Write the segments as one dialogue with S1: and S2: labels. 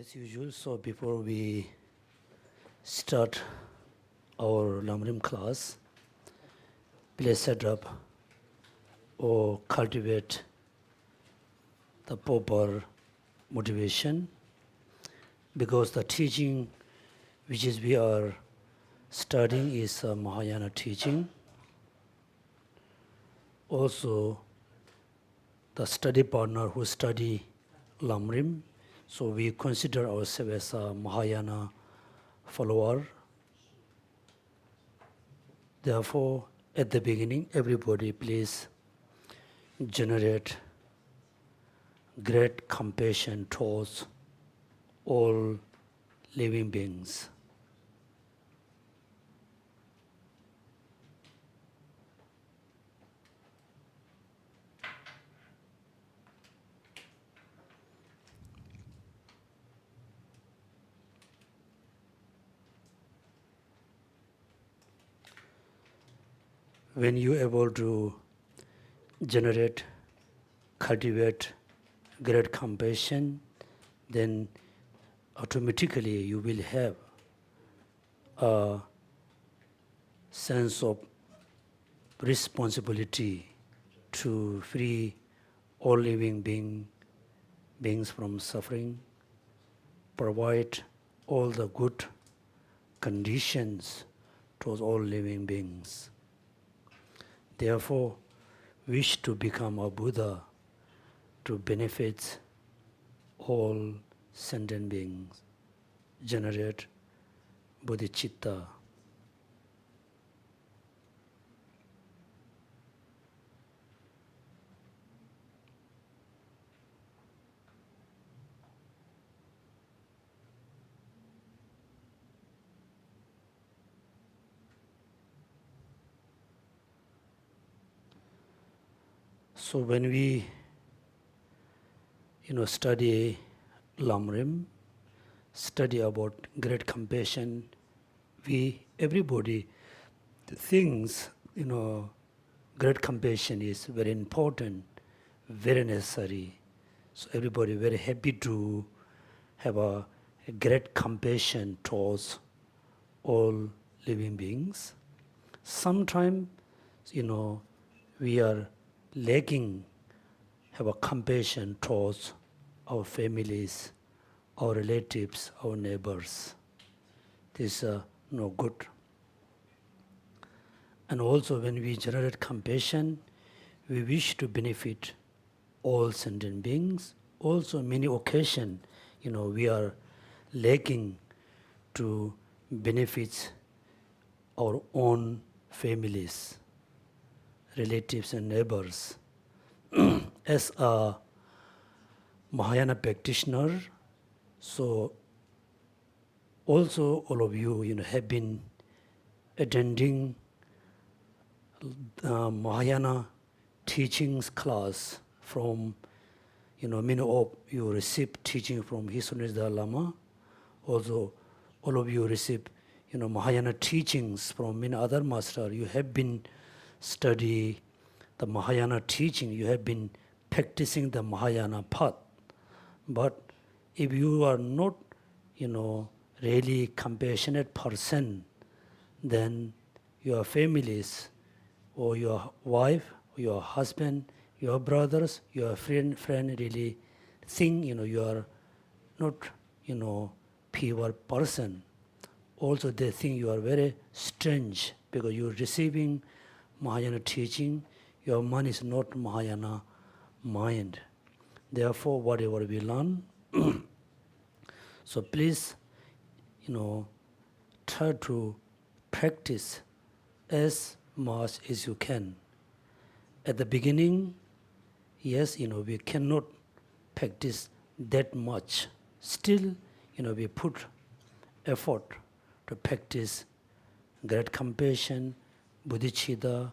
S1: As usual, so before we start our Lamrim class, please set up or cultivate the proper motivation, because the teaching which is we are studying is a Mahayana teaching. Also, the study partner who study Lamrim, so we consider ourselves as a Mahayana follower. Therefore, at the beginning, everybody please generate great compassion towards all living beings. When you are able to generate, cultivate great compassion, then automatically you will have a sense of responsibility to free all living beings from suffering, provide all the good conditions towards all living beings. Therefore, wish to become a Buddha to benefit all sentient beings, generate bodhicitta. So when we study Lamrim, study about great compassion, everybody thinks great compassion is very important, very necessary. So everybody very happy to have a great compassion towards all living beings. Sometimes, we are lacking, have a compassion towards our families, our relatives, our neighbors. This is no good. And also when we generate compassion, we wish to benefit all sentient beings. Also many occasions, we are lacking to benefit our own families, relatives and neighbors. As a Mahayana practitioner, so also all of you, have been attending Mahayana teachings class from, many of you received teaching from His Holiness Dalai Lama. Also, all of you receive, Mahayana teachings from many other masters. You have been study the Mahayana teaching. You have been practicing the Mahayana path. But if you are not, really compassionate person, then your families or your wife, your husband, your brothers, your friend really think, you are not, pure person. Also they think you are very strange because you are receiving Mahayana teaching. Your mind is not Mahayana mind. Therefore, whatever we learn, so please, try to practice as much as you can. At the beginning, yes, we cannot practice that much. Still, we put effort to practice great compassion, bodhicitta,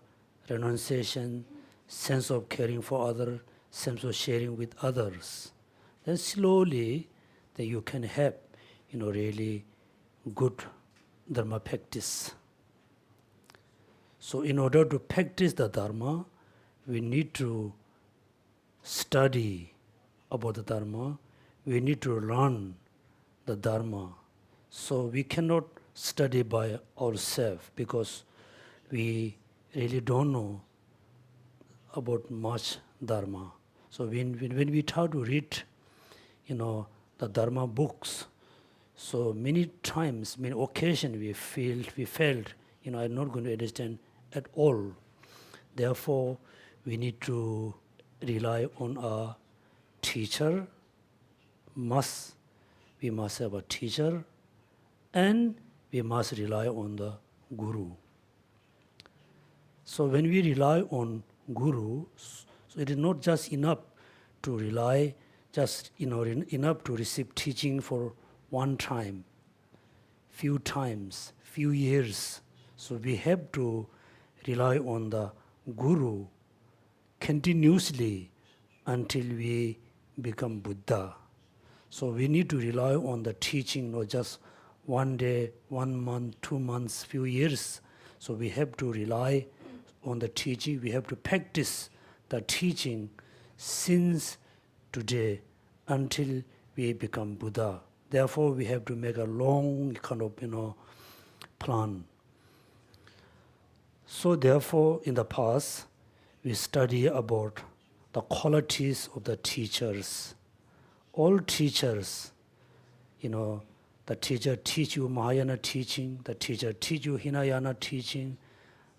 S1: renunciation, sense of caring for others, sense of sharing with others. Then slowly, that you can have, really good dharma practice. So in order to practice the dharma, we need to study about the dharma. We need to learn the Dharma. So we cannot study by ourselves because we really don't know about much Dharma. So when we try to read, the Dharma books, so many times, many occasions we felt, I'm not going to understand at all. Therefore, we need to rely on a teacher. We must have a teacher, and we must rely on the Guru. So when we rely on Guru, so it is not just enough to rely, enough to receive teaching for one time, few times, few years. So we have to rely on the Guru continuously until we become Buddha. So we need to rely on the teaching, not just one day, 1 month, 2 months, few years. So we have to rely on the teaching. We have to practice the teaching since today until we become Buddha. Therefore, we have to make a long kind of, plan. So therefore, in the past, we study about the qualities of the teachers. All teachers, the teacher teach you Mahayana teaching, the teacher teach you Hinayana teaching,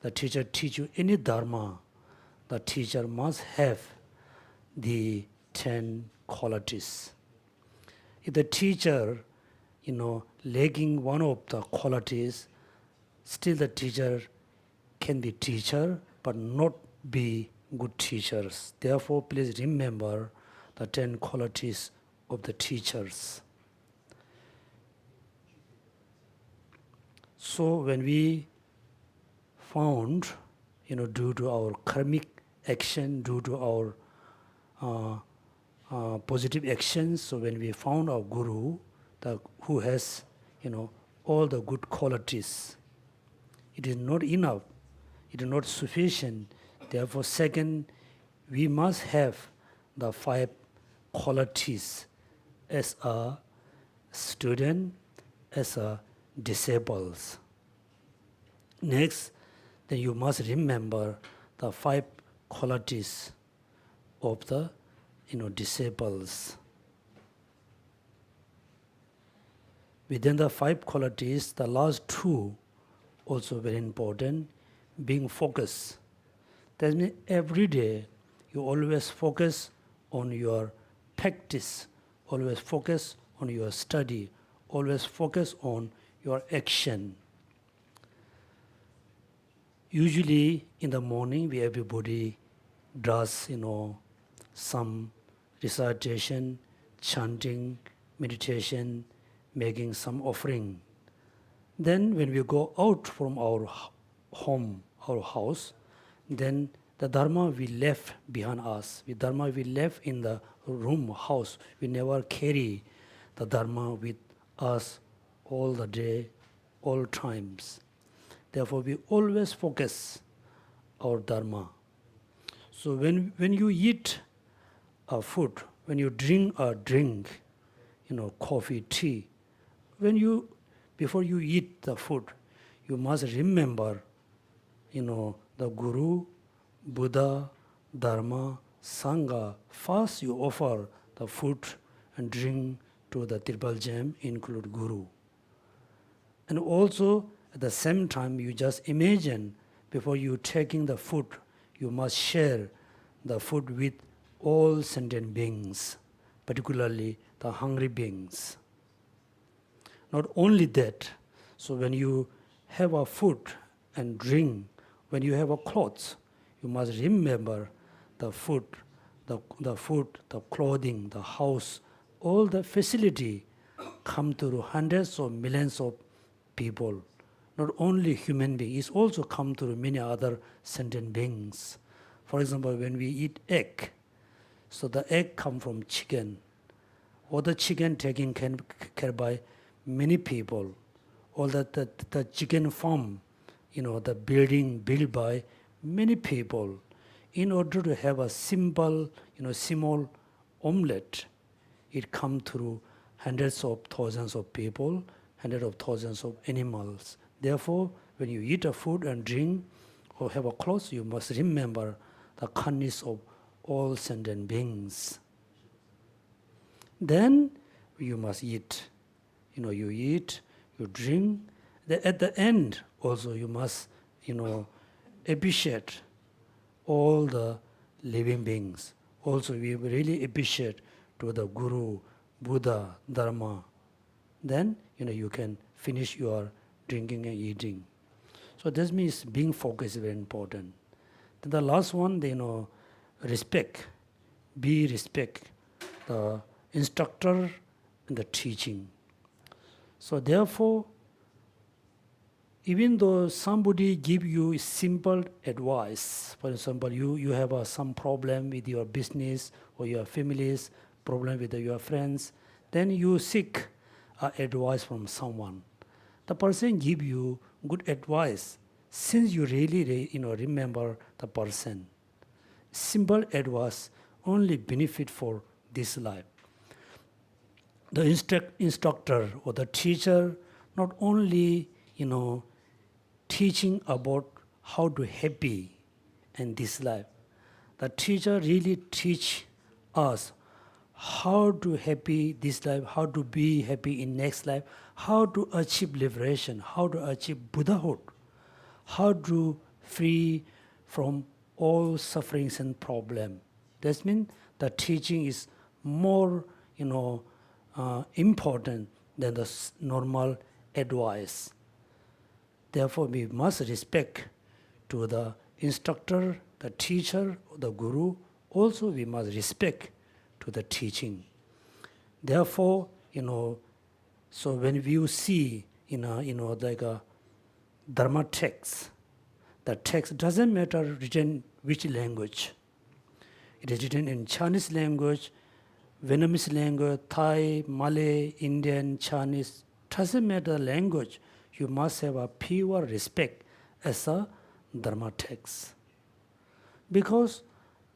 S1: the teacher teach you any Dharma. The teacher must have the 10 qualities. If the teacher, lacking one of the qualities, still the teacher can be teacher, but not be good teachers. Therefore, please remember the 10 qualities of the teachers. So when we found, due to our karmic action, due to our positive actions, so when we found our Guru, who has, all the good qualities, it is not enough, it is not sufficient. Therefore, second, we must have the 5 qualities as a student, as a disciples. Next, then you must remember the 5 qualities of the disciples. Within the 5 qualities, the last 2 also very important, being focused. That means every day you always focus on your practice, always focus on your study, always focus on your action. Usually in the morning, everybody does, some recitation, chanting, meditation, making some offering. Then when we go out from our home, our house, then the Dharma we left behind us. The Dharma we left in the room, house. We never carry the Dharma with us all the day, all times. Therefore, we always focus our Dharma. So when you eat a food, when you drink a drink, coffee, tea, before you eat the food, you must remember, the Guru, Buddha, Dharma, Sangha. First you offer the food and drink to the Triple Gem, include Guru. And also, at the same time, you just imagine, before you taking the food, you must share the food with all sentient beings, particularly the hungry beings. Not only that, so when you have a food and drink, when you have a clothes, you must remember the food, the clothing, the house, all the facility come to hundreds or millions of people. Not only human beings, it's also come to many other sentient beings. For example, when we eat egg, so the egg come from chicken. Or the chicken taken care by many people. Or the chicken farm, the building built by many people. In order to have a simple, small omelette, it come through hundreds of thousands of people, hundreds of thousands of animals. Therefore, when you eat a food and drink or have a clothes, you must remember the kindness of all sentient beings. Then you must eat. You eat, you drink. At the end, also you must, appreciate all the living beings. Also, we really appreciate to the Guru, Buddha, Dharma. Then, you can finish your drinking and eating. So this means being focused is very important. Then the last one, respect. Be respect the instructor and the teaching. So therefore, even though somebody give you simple advice, for example, you have some problem with your business or your families, problem with your friends, then you seek advice from someone. The person give you good advice since you really remember the person. Simple advice only benefit for this life. The instructor or the teacher not only teaching about how to happy in this life. The teacher really teach us how to happy this life, how to be happy in next life, how to achieve liberation, how to achieve Buddhahood, how to free from all sufferings and problem. That means the teaching is more important than the normal advice. Therefore, we must respect to the instructor, the teacher, the guru. Also, we must respect to the teaching. Therefore, so when you see, like a Dharma text, the text doesn't matter written which language. It is written in Chinese language, Vietnamese language, Thai, Malay, Indian, Chinese. Doesn't matter the language. You must have a pure respect as a Dharma text. Because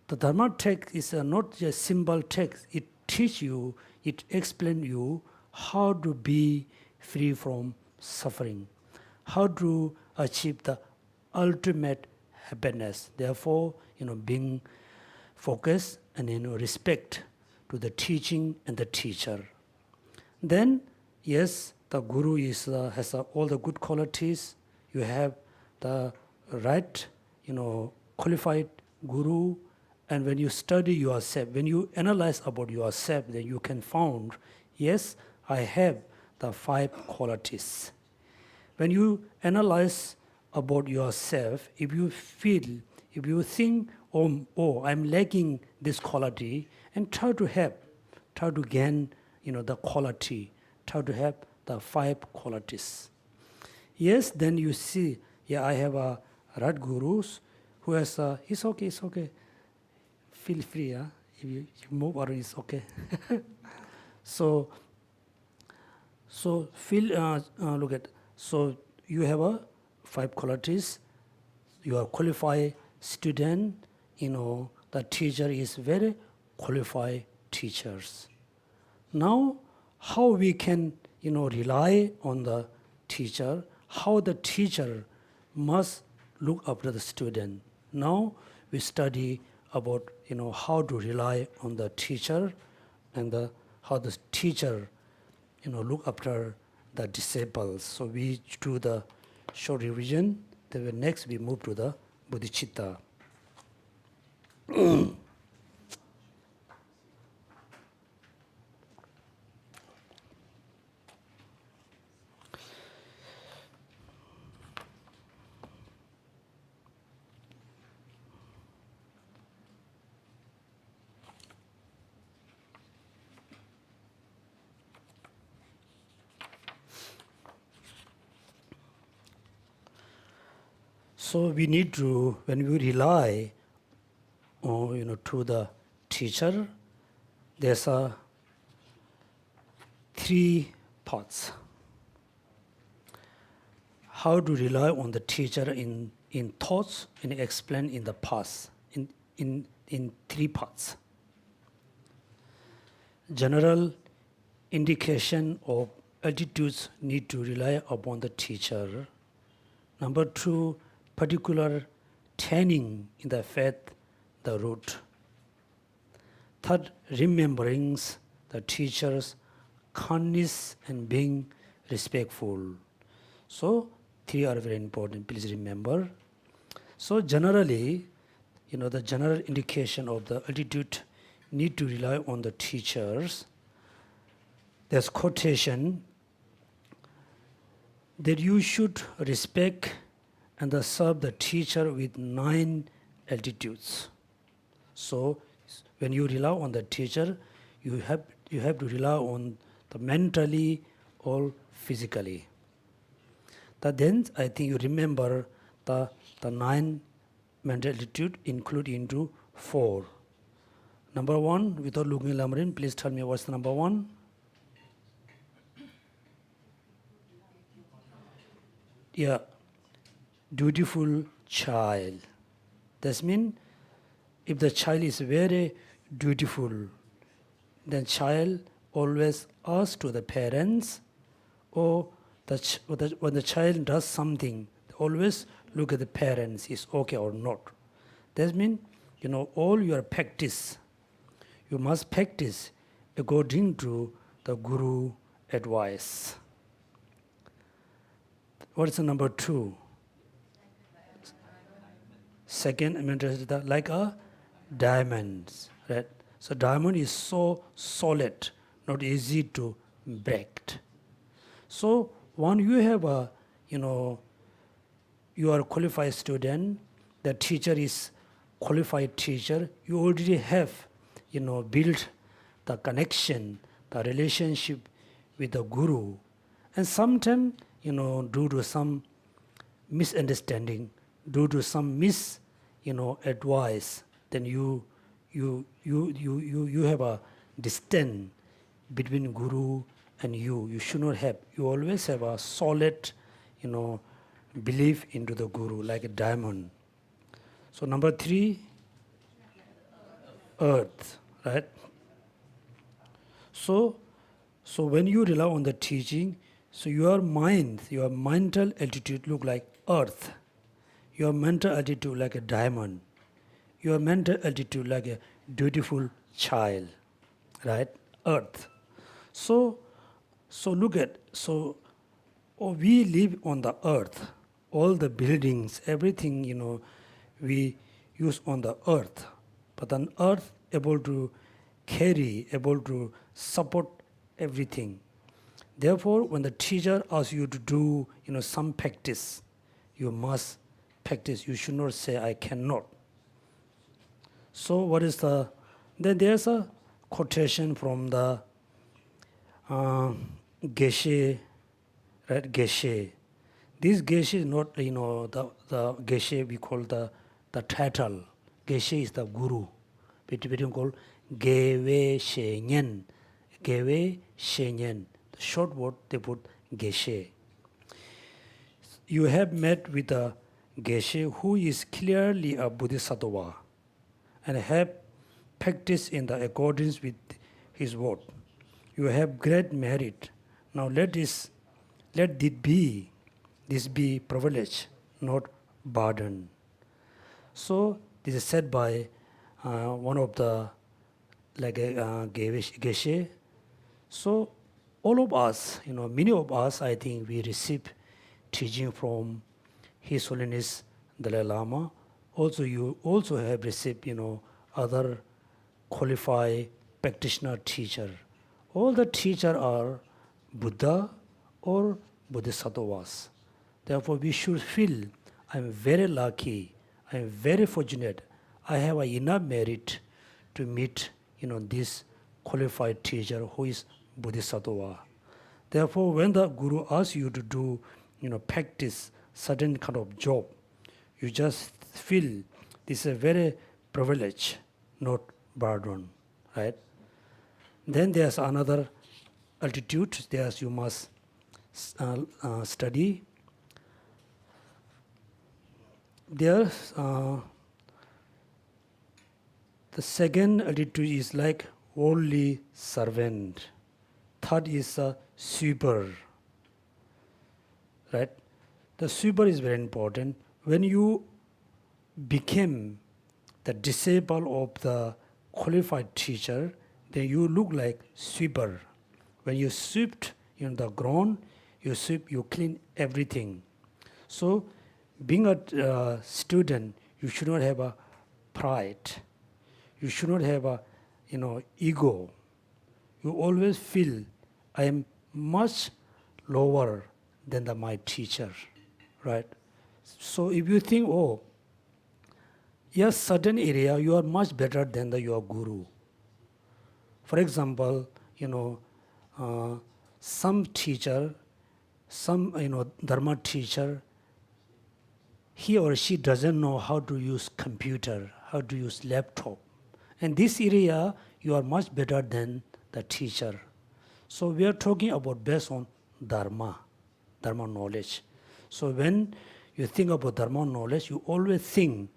S1: the Dharma text is not just simple text. It teaches you, it explains you how to be free from suffering, how to achieve the ultimate happiness. Therefore, being focused and respect to the teaching and the teacher. Then, yes, the guru has all the good qualities. You have the right, qualified guru. And when you study yourself, when you analyze about yourself, then you can find, yes, I have the 5 qualities. When you analyze about yourself, if you think, oh, I'm lacking this quality, and try to gain, the quality, try to have the 5 qualities. Yes, then you see, I have a right gurus who has it's okay, feel free, if you move around, it's okay. So feel, look at, so you have 5 qualities. You are qualified student, the teacher is very qualified teachers. Now, how we can, rely on the teacher, how the teacher must look after the student. Now, we study about, how to rely on the teacher and how the teacher, look after the disciples. So we do the short revision. Then next we move to the bodhicitta. So we need to, when we rely on, to the teacher, there's 3 parts. How to rely on the teacher in thoughts and explain in the past, in 3 parts. General indication of attitudes need to rely upon the teacher. Number 2, particular training in the faith, the root. Third, remembering the teacher's kindness and being respectful. So, 3 are very important, please remember. So, generally, the general indication of the attitude need to rely on the teachers. There's quotation that you should respect and serve the teacher with 9 attitudes. So, when you rely on the teacher, you have to rely on the mentally or physically. Then I think you remember the 9 mental attitude include into 4. Number 1, without looking at Lamrim, please tell me what's the number 1? Yeah, dutiful child. That means if the child is very dutiful, then child always asks to the parents, or when the child does something, always look at the parents, is okay or not. That means, all your practice, you must practice according to the Guru advice. What is the number 2? Second, like a diamond, right? So diamond is so solid, not easy to break. So when you have you are a qualified student, the teacher is qualified teacher, you already have, built the connection, the relationship with the Guru. And sometimes, due to some misunderstanding, due to some advice, then you have a distance between Guru and you. You should not have. You always have a solid, belief into the Guru, like a diamond. So number 3, earth, right? So when you rely on the teaching, so your mental attitude look like earth. Your mental attitude like a diamond. Your mental attitude like a dutiful child, right? Earth. So look at, we live on the earth. All the buildings, everything, we use on the earth. But on earth, able to carry, able to support everything. Therefore, when the teacher asks you to do, some practice, you must practice. You should not say, I cannot. So what is then there's a quotation from the Geshe, right? Geshe. This Geshe is not, the Geshe we call the title. Geshe is the Guru. Between called Gewe Shenyen. Gewe Shenyen. The short word they put Geshe. You have met with a Geshe who is clearly a Bodhisattva and have practiced in the accordance with his word. You have great merit. Now let this be privilege, not burden. So this is said by one of the Geshe. So all of us, many of us, I think we receive teaching from His Holiness Dalai Lama. Also, you also have received, other qualified practitioner teacher. All the teachers are Buddha or Bodhisattvas. Therefore, we should feel, I'm very lucky, I'm very fortunate, I have enough merit to meet, this qualified teacher who is Bodhisattva. Therefore, when the Guru asks you to do, practice certain kind of job, you just feel this is a very privilege, not burden, right? Then there's another altitude, there's you must study. There's the second altitude is like holy servant. third is a sweeper, right? The sweeper is very important. When you became the disciple of the qualified teacher, then you look like sweeper. When you sweep the ground, you clean everything. So, being a student, you should not have a pride. You should not have a ego. You always feel I am much lower than my teacher, right? So if you think, oh, yes, certain area you are much better than your guru. For example, some teacher, some dharma teacher, he or she doesn't know how to use computer, how to use laptop. And this area, you are much better than the teacher. So we are talking about based on dharma knowledge. So when you think about dharma knowledge, you always think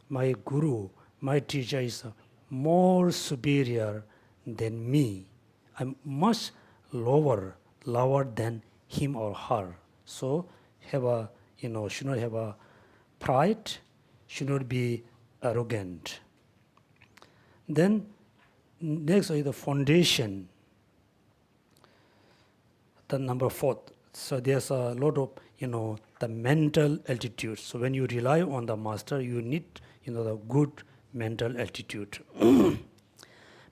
S1: my guru, my teacher is more superior than me. I'm much lower than him or her. So should not have a pride, should not be arrogant. Then next is the foundation, the number 4. So there's a lot of the mental altitude. So when you rely on the master, you need the good mental altitude.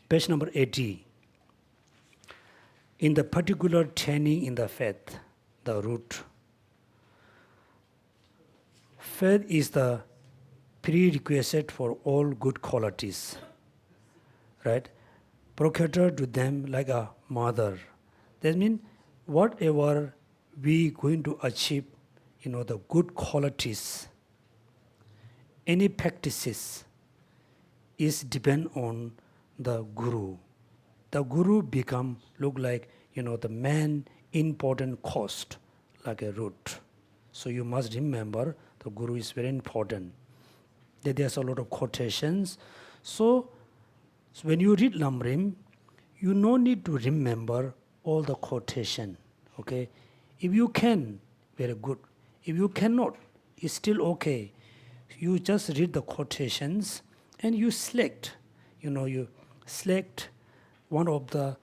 S1: Page number 80. In the particular training in the faith, the root. Faith is the prerequisite for all good qualities, right? Procurator to them like a mother. That means whatever we going to achieve, the good qualities, any practices is depend on the guru. The guru look like, the main important cost, like a root. So you must remember the guru is very important. There's a lot of quotations. So when you read Lamrim, you no need to remember all the quotation. Okay? If you can, very good. If you cannot, it's still okay. You just read the quotations and you select. You select one of the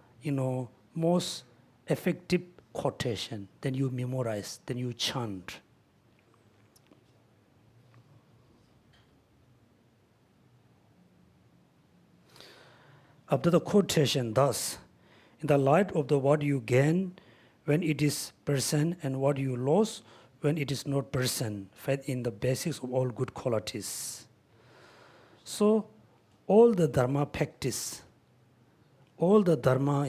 S1: most effective quotation. Then you memorize. Then you chant. After the quotation, thus, in the light of what you gain when it is present and what you lose when it is not present, faith in the basics of all good qualities. So, all the dharma practice, all the dharma,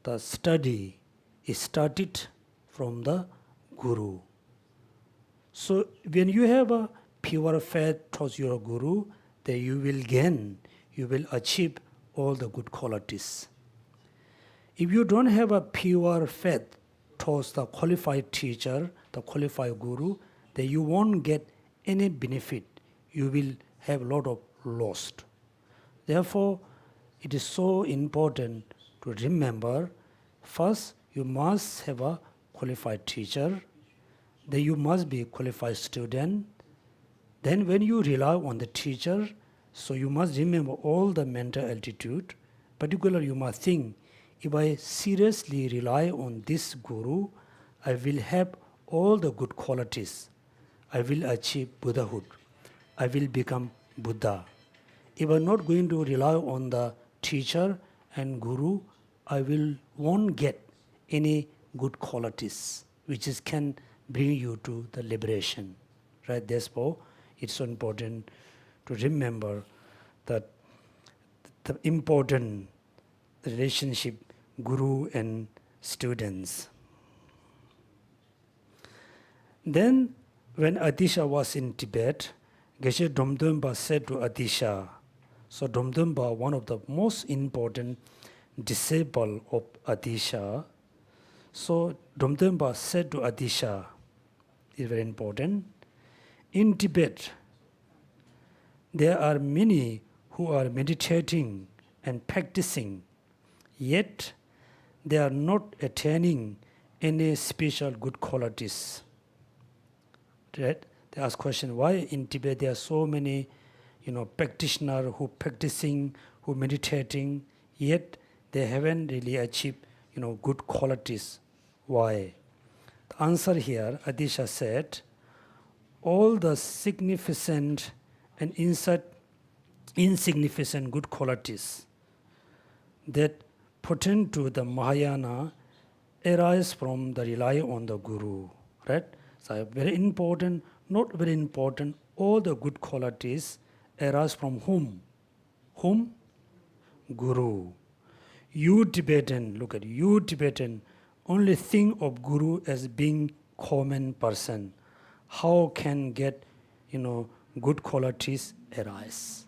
S1: the study is started from the guru. So, when you have a pure faith towards your guru, then you will gain, you will achieve all the good qualities. If you don't have a pure faith towards the qualified teacher, the qualified guru, then you won't get any benefit. You will have a lot of lost. Therefore, it is so important to remember, first, you must have a qualified teacher, then you must be a qualified student. Then when you rely on the teacher, so you must remember all the mental altitude. Particularly, you must think, if I seriously rely on this guru, I will have all the good qualities. I will achieve Buddhahood. I will become Buddha. If I'm not going to rely on the teacher and guru, I won't get any good qualities which can bring you to the liberation. Right? Therefore, it's so important to remember that the important relationship guru and students. Then, when Adisha was in Tibet, Geshe Domdönpa said to Adisha, so Domdönpa, one of the most important disciple of Adisha, so Domdönpa said to Adisha, is very important, in Tibet, there are many who are meditating and practicing, yet they are not attaining any special good qualities. Right? They ask question, why in Tibet there are so many, practitioners who practicing, who meditating, yet they haven't really achieved, good qualities. Why? The answer here, Adisha said, all the significant and insignificant good qualities that pertain to the Mahayana arise from the rely on the Guru, right? So very important, not very important, all the good qualities arise from whom? Whom? Guru. You Tibetan, look at you Tibetan, only think of Guru as being common person. How can get, good qualities arise?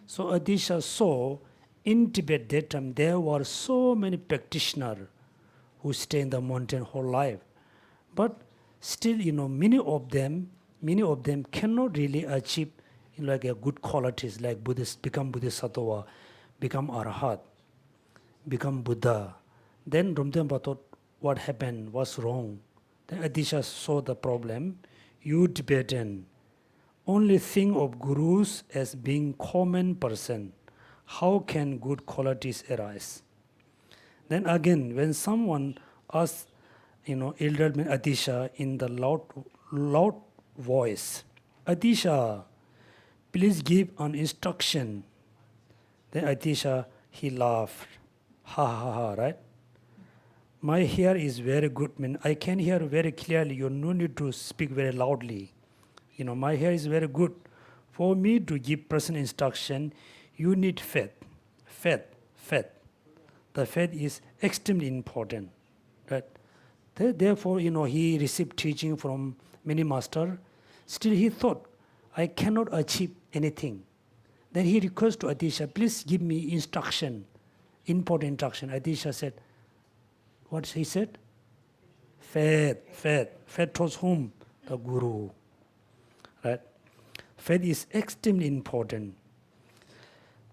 S1: So Adisha saw in Tibet that time there were so many practitioners who stay in the mountain whole life. But still, many of them cannot really achieve like a good qualities like Buddhist, become Bodhisattva, become Arhat, become Buddha. Then Ramdamba thought, what happened? What's wrong? Then Adisha saw the problem. You Tibetan only think of gurus as being common person. How can good qualities arise? Then again, when someone asks, elder Adisha in the loud voice, Adisha, please give an instruction. Then Adisha, he laughed. Ha ha ha, right? My hair is very good. I can hear very clearly. You no need to speak very loudly. My hair is very good. For me to give person instruction, you need faith. Faith. The faith is extremely important. Right? Therefore, he received teaching from many masters. Still he thought, I cannot achieve anything. Then he requested to Adisha, please give me instruction, important instruction. Adisha said, what he said? Faith. Faith towards whom? The Guru. Right? Faith is extremely important.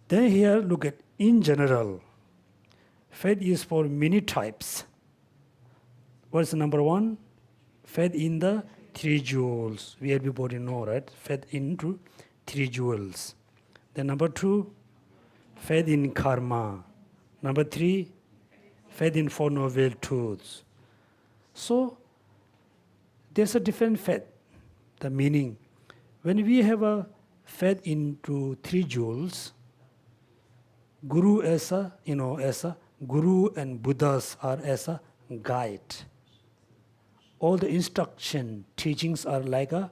S1: Then here, look at, in general, faith is for many types. What's the number one? Faith in the three jewels. We everybody know, right? Faith into three jewels. Then number two, faith in karma. Number three, faith in Four Noble Truths. So, there's a different faith, the meaning. When we have a faith into three jewels, Guru as a Guru and Buddhas are as a guide. All the instruction, teachings are like a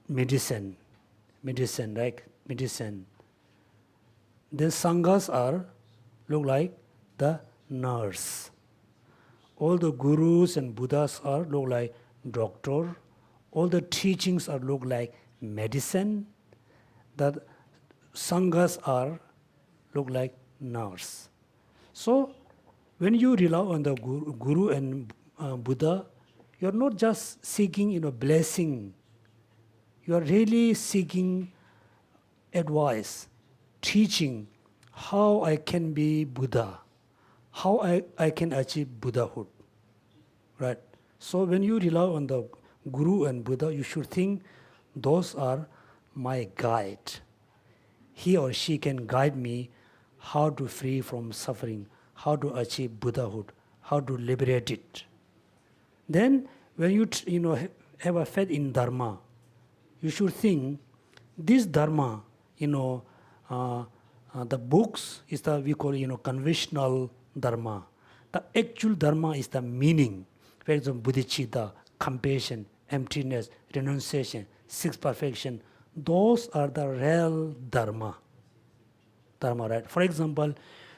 S1: medicine, right? Medicine. Then Sanghas look like the nurse. All the Gurus and Buddhas look like doctor. All the teachings look like medicine. The Sanghas look like nurse. So, when you rely on the Guru and Buddha, you are not just seeking, blessing. You are really seeking advice, teaching how I can be Buddha, how I can achieve Buddhahood. Right? So when you rely on the Guru and Buddha, you should think those are my guide. He or she can guide me how to free from suffering, how to achieve Buddhahood, how to liberate it. Then when you have a faith in Dharma, you should think this Dharma, the books is the we call conventional Dharma. The actual Dharma is the meaning. For example, bodhicitta, compassion, emptiness, renunciation, sixth perfection. Those are the real Dharma. Right? For example,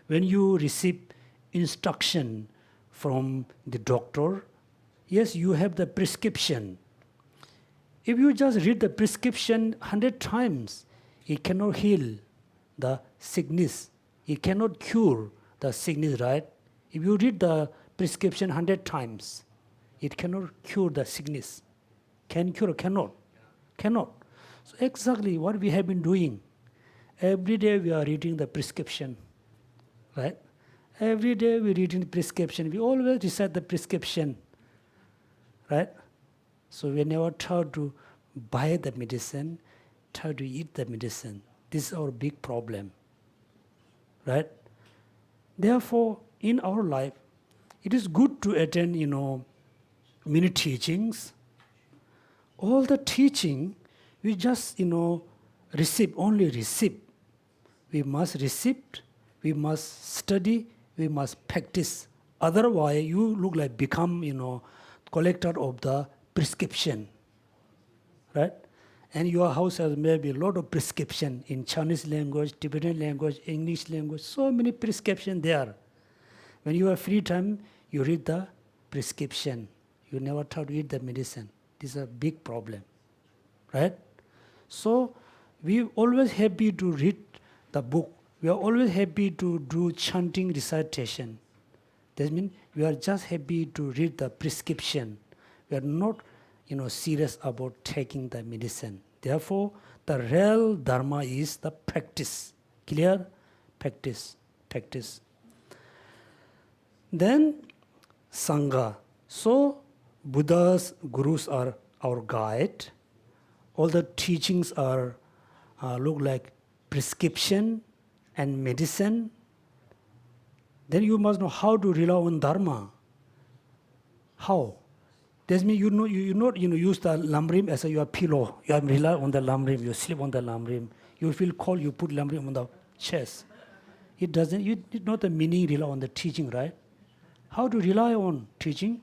S1: when you receive instruction from the doctor, yes, you have the prescription. If you just read the prescription 100 times, it cannot heal the sickness. It cannot cure the sickness, right? If you read the prescription 100 times, it cannot cure the sickness. Can cure or cannot? Cannot. So exactly what we have been doing. Every day we are reading the prescription, right? Every day we read in prescription. We always recite the prescription, right? So we never try to buy the medicine, try to eat the medicine. This is our big problem, right? Therefore, in our life, it is good to attend, many teachings. All the teaching, we just, receive, only receive. We must receive, we must study, we must practice. Otherwise, you look like become, collector of the prescription, right? And your house has maybe a lot of prescription in Chinese language, Tibetan language, English language, so many prescription there. When you have free time, you read the prescription. You never try to eat the medicine. This is a big problem, right? So we always happy to read the book. We are always happy to do chanting recitation. That means we are just happy to read the prescription. We are not, serious about taking the medicine. Therefore, the real dharma is the practice. Clear? Practice, practice. Then, Sangha. So, Buddha's gurus are our guide. All the teachings are look like prescription and medicine. Then you must know how to rely on dharma. How? That means you not use the lamrim as your pillow. You rely on the lamrim. You sleep on the lamrim. You feel cold. You put lamrim on the chest. It doesn't. You not the meaning rely on the teaching, right? How to rely on teaching?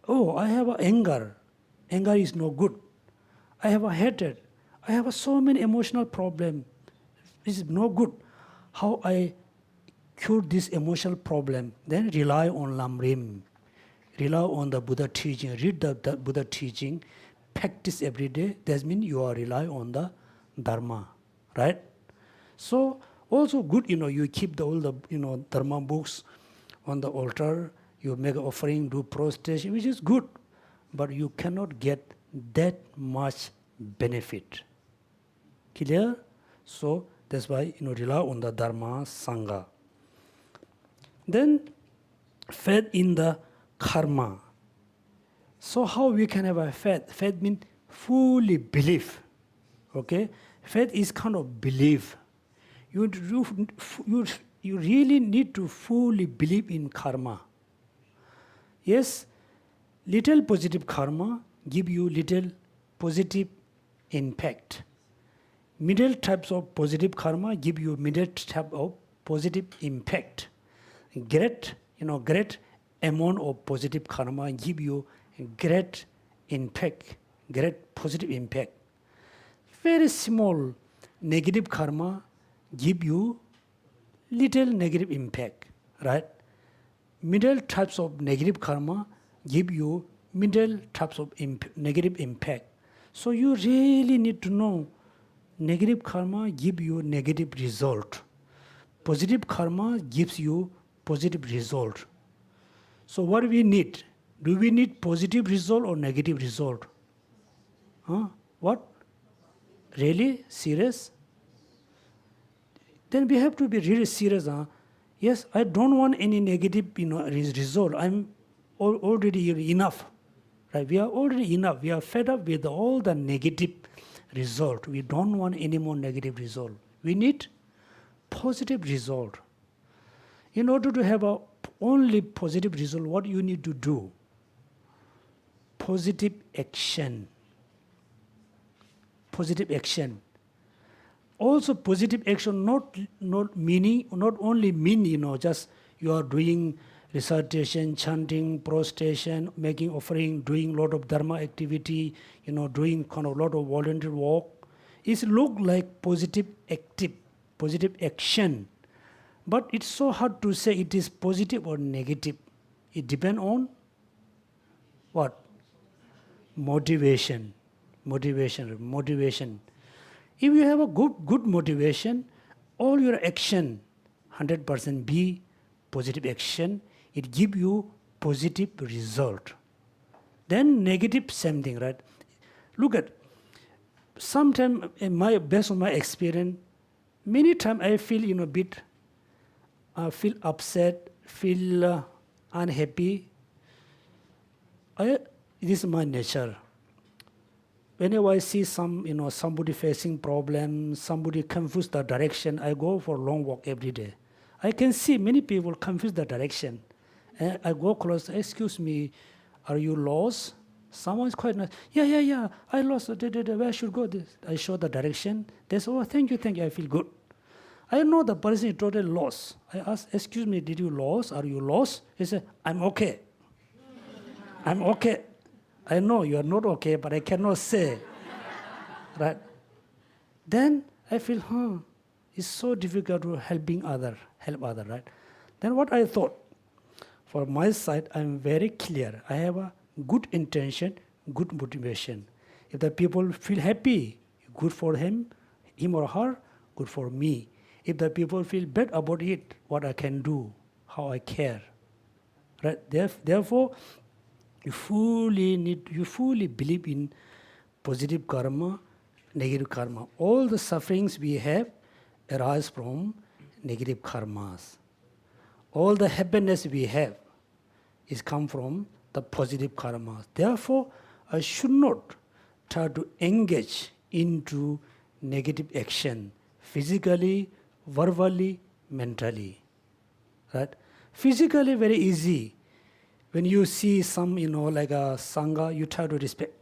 S1: Oh, I have anger. Anger is no good. I have a hatred. I have so many emotional problems. This is no good. How I cure this emotional problem? Then rely on lamrim. Rely on the Buddha teaching. Read the Buddha teaching. Practice every day. That means you are rely on the dharma, right? So also good, you keep all the dharma books on the altar. You make an offering, do prostration, which is good, but you cannot get that much benefit. Clear? So that's why rely on the dharma, sangha. Then faith in the karma. So how we can have a faith? Faith means fully believe. Okay? Faith is kind of belief. You really need to fully believe in karma. Yes, little positive karma give you little positive impact. Middle types of positive karma give you middle type of positive impact. Great amount of positive karma give you great impact, great positive impact. Very small negative karma give you little negative impact, right? Middle types of negative karma give you middle types of negative impact. So you really need to know negative karma give you negative result. Positive karma gives you positive result. So what do we need? Do we need positive result or negative result? What? Really? Serious? Then we have to be really serious. Yes, I don't want any negative result. I'm already enough. Right? We are already enough. We are fed up with all the negative result. We don't want any more negative result. We need positive result. In order to have only positive result, what you need to do? Positive action. Positive action. Also positive action not only mean just you are doing recitation, chanting, prostration, making offering, doing lot of dharma activity, doing kind of lot of volunteer work. It look like positive action. But it's so hard to say it is positive or negative. It depends on what? Motivation. If you have a good motivation, all your action 100% be positive action. It gives you positive result. Then negative, same thing, right? Look at, sometimes based on my experience, many times I feel bit feel upset, feel unhappy. This is my nature. Whenever I see somebody facing problems, somebody confuse the direction, I go for a long walk every day. I can see many people confuse the direction. And I go close, excuse me, are you lost? Someone is quite nice. Yeah, I lost. Where I should go? I show the direction. They say, oh, thank you, I feel good. I know the person is totally lost. I ask, excuse me, did you lose? Are you lost? He said, I'm okay. I'm okay. I know you are not okay, but I cannot say. Right? Then I feel, it's so difficult to help other, right? Then what I thought, for my side, I'm very clear. I have a good intention, good motivation. If the people feel happy, good for him or her, good for me. If the people feel bad about it, what I can do, how I care. Right? Therefore, you fully believe in positive karma, negative karma. All the sufferings we have arise from negative karmas. All the happiness we have is come from the positive karmas. Therefore, I should not try to engage into negative action, physically, verbally, mentally. Right? Physically, very easy. When you see some, like a sangha, you try to respect.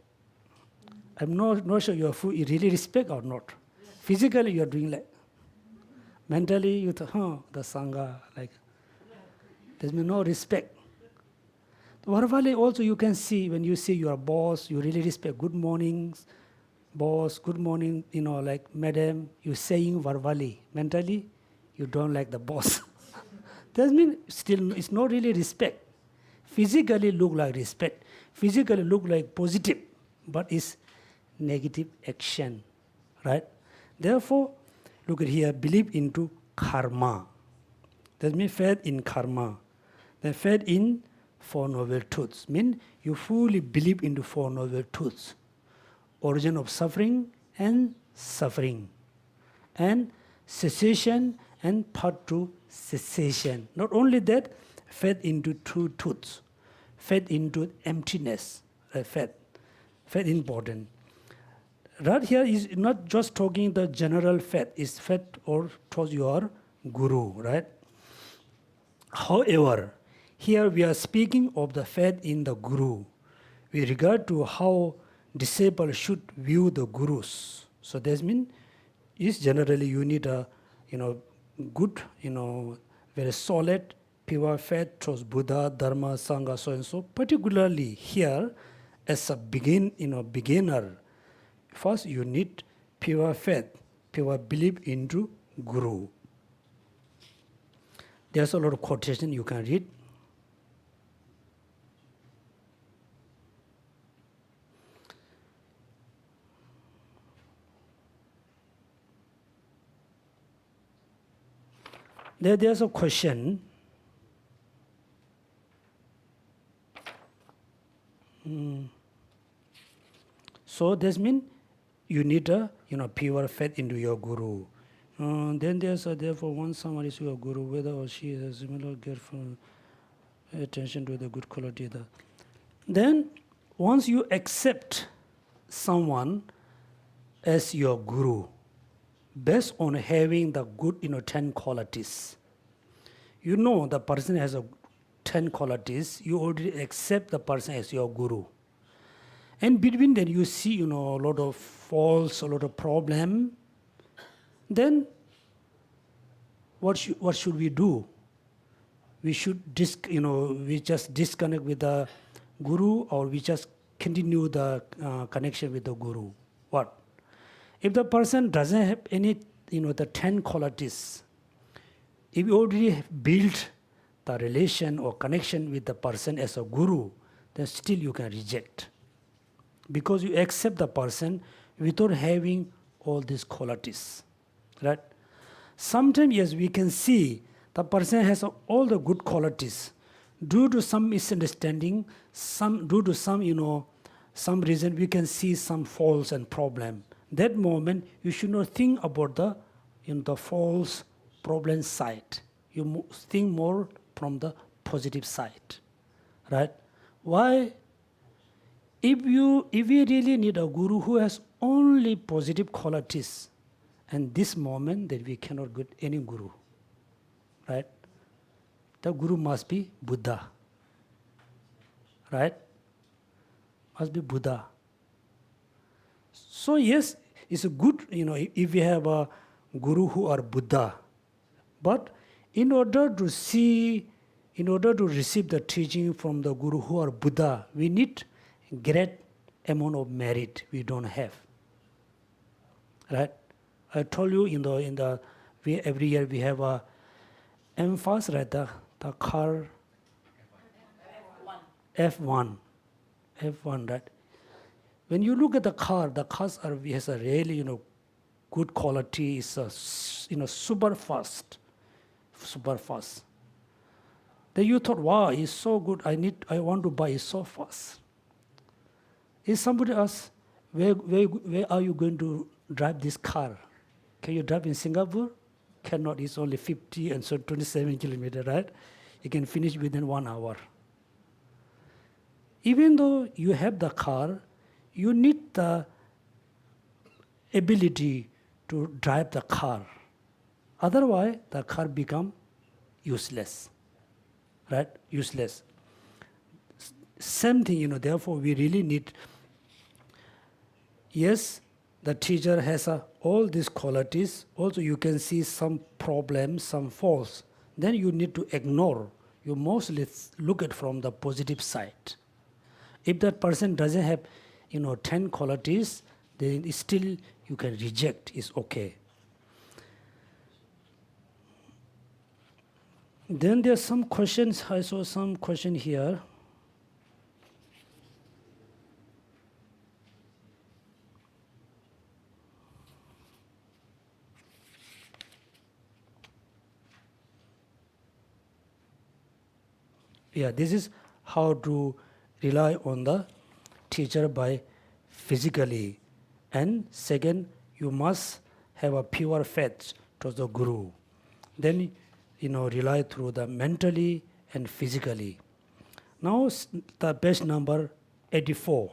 S1: I'm not sure you really respect or not. Physically, you are doing like. Mentally, you thought, the sangha, like. There's no respect. Verbally also you can see, when you see your boss, you really respect. Good mornings, boss, good morning, like madam, you saying verbally. Mentally, you don't like the boss. That means still it's not really respect. Physically look like respect. Physically look like positive, but it's negative action, right? Therefore, look at here, believe into karma. That means faith in karma. Then faith in Four Noble Truths. Means you fully believe into Four Noble Truths. Origin of suffering, and cessation and path to cessation. Not only that, faith into true truths. Faith into emptiness. Faith important. Right here is not just talking the general faith, it's faith or towards your guru, right? However, here we are speaking of the faith in the guru with regard to how disciples should view the gurus. So that means is generally you need a good, very solid, pure faith towards Buddha, Dharma, Sangha, so and so. Particularly here, as a beginner, first you need pure faith, pure belief into Guru. There's a lot of quotation you can read. There's a question. So this means you need a pure faith into your guru. Then there's therefore once someone is your guru, whether or she is a similar careful attention to the good quality. Then once you accept someone as your guru, based on having the good 10 qualities, the person has 10 qualities, you already accept the person as your guru. And between that you see a lot of faults, a lot of problem. Then what should we do? We should we just disconnect with the guru, or we just continue the connection with the guru. What? If the person doesn't have any, the 10 qualities, if you already have built the relation or connection with the person as a guru, then still you can reject. Because you accept the person without having all these qualities. Right? Sometimes, yes, we can see the person has all the good qualities. Due to some misunderstanding, due to some reason, we can see some faults and problem. That moment, you should not think about the faults, problem side. You think more from the positive side, right? Why? If we really need a guru who has only positive qualities, and this moment that we cannot get any guru, right? The guru must be Buddha, right? Must be Buddha. So yes, it's a good, if we have a guru who are Buddha, but in order to receive the teaching from the guru who are Buddha, we need great amount of merit we don't have, right? I told you every year we have a emphasis, right? The car F1, right? When you look at the cars has a really good quality. It's super fast. Then you thought, wow, it's so good. I want to buy it so fast. If somebody asks, where are you going to drive this car? Can you drive in Singapore? Cannot. It's only 50 and so 27 kilometers, right? You can finish within 1 hour. Even though you have the car, you need the ability to drive the car. Otherwise, the car become useless, right? Useless. Same thing, therefore we really need, yes, the teacher has all these qualities. Also, you can see some problems, some faults. Then you need to ignore. You mostly look at from the positive side. If that person doesn't have, 10 qualities, then still you can reject. It's okay. Then there's some questions. I saw some question here. Yeah, this is how to rely on the teacher by physically. And second, you must have a pure faith to the guru. Then, rely through the mentally and physically. Now, the page number 84.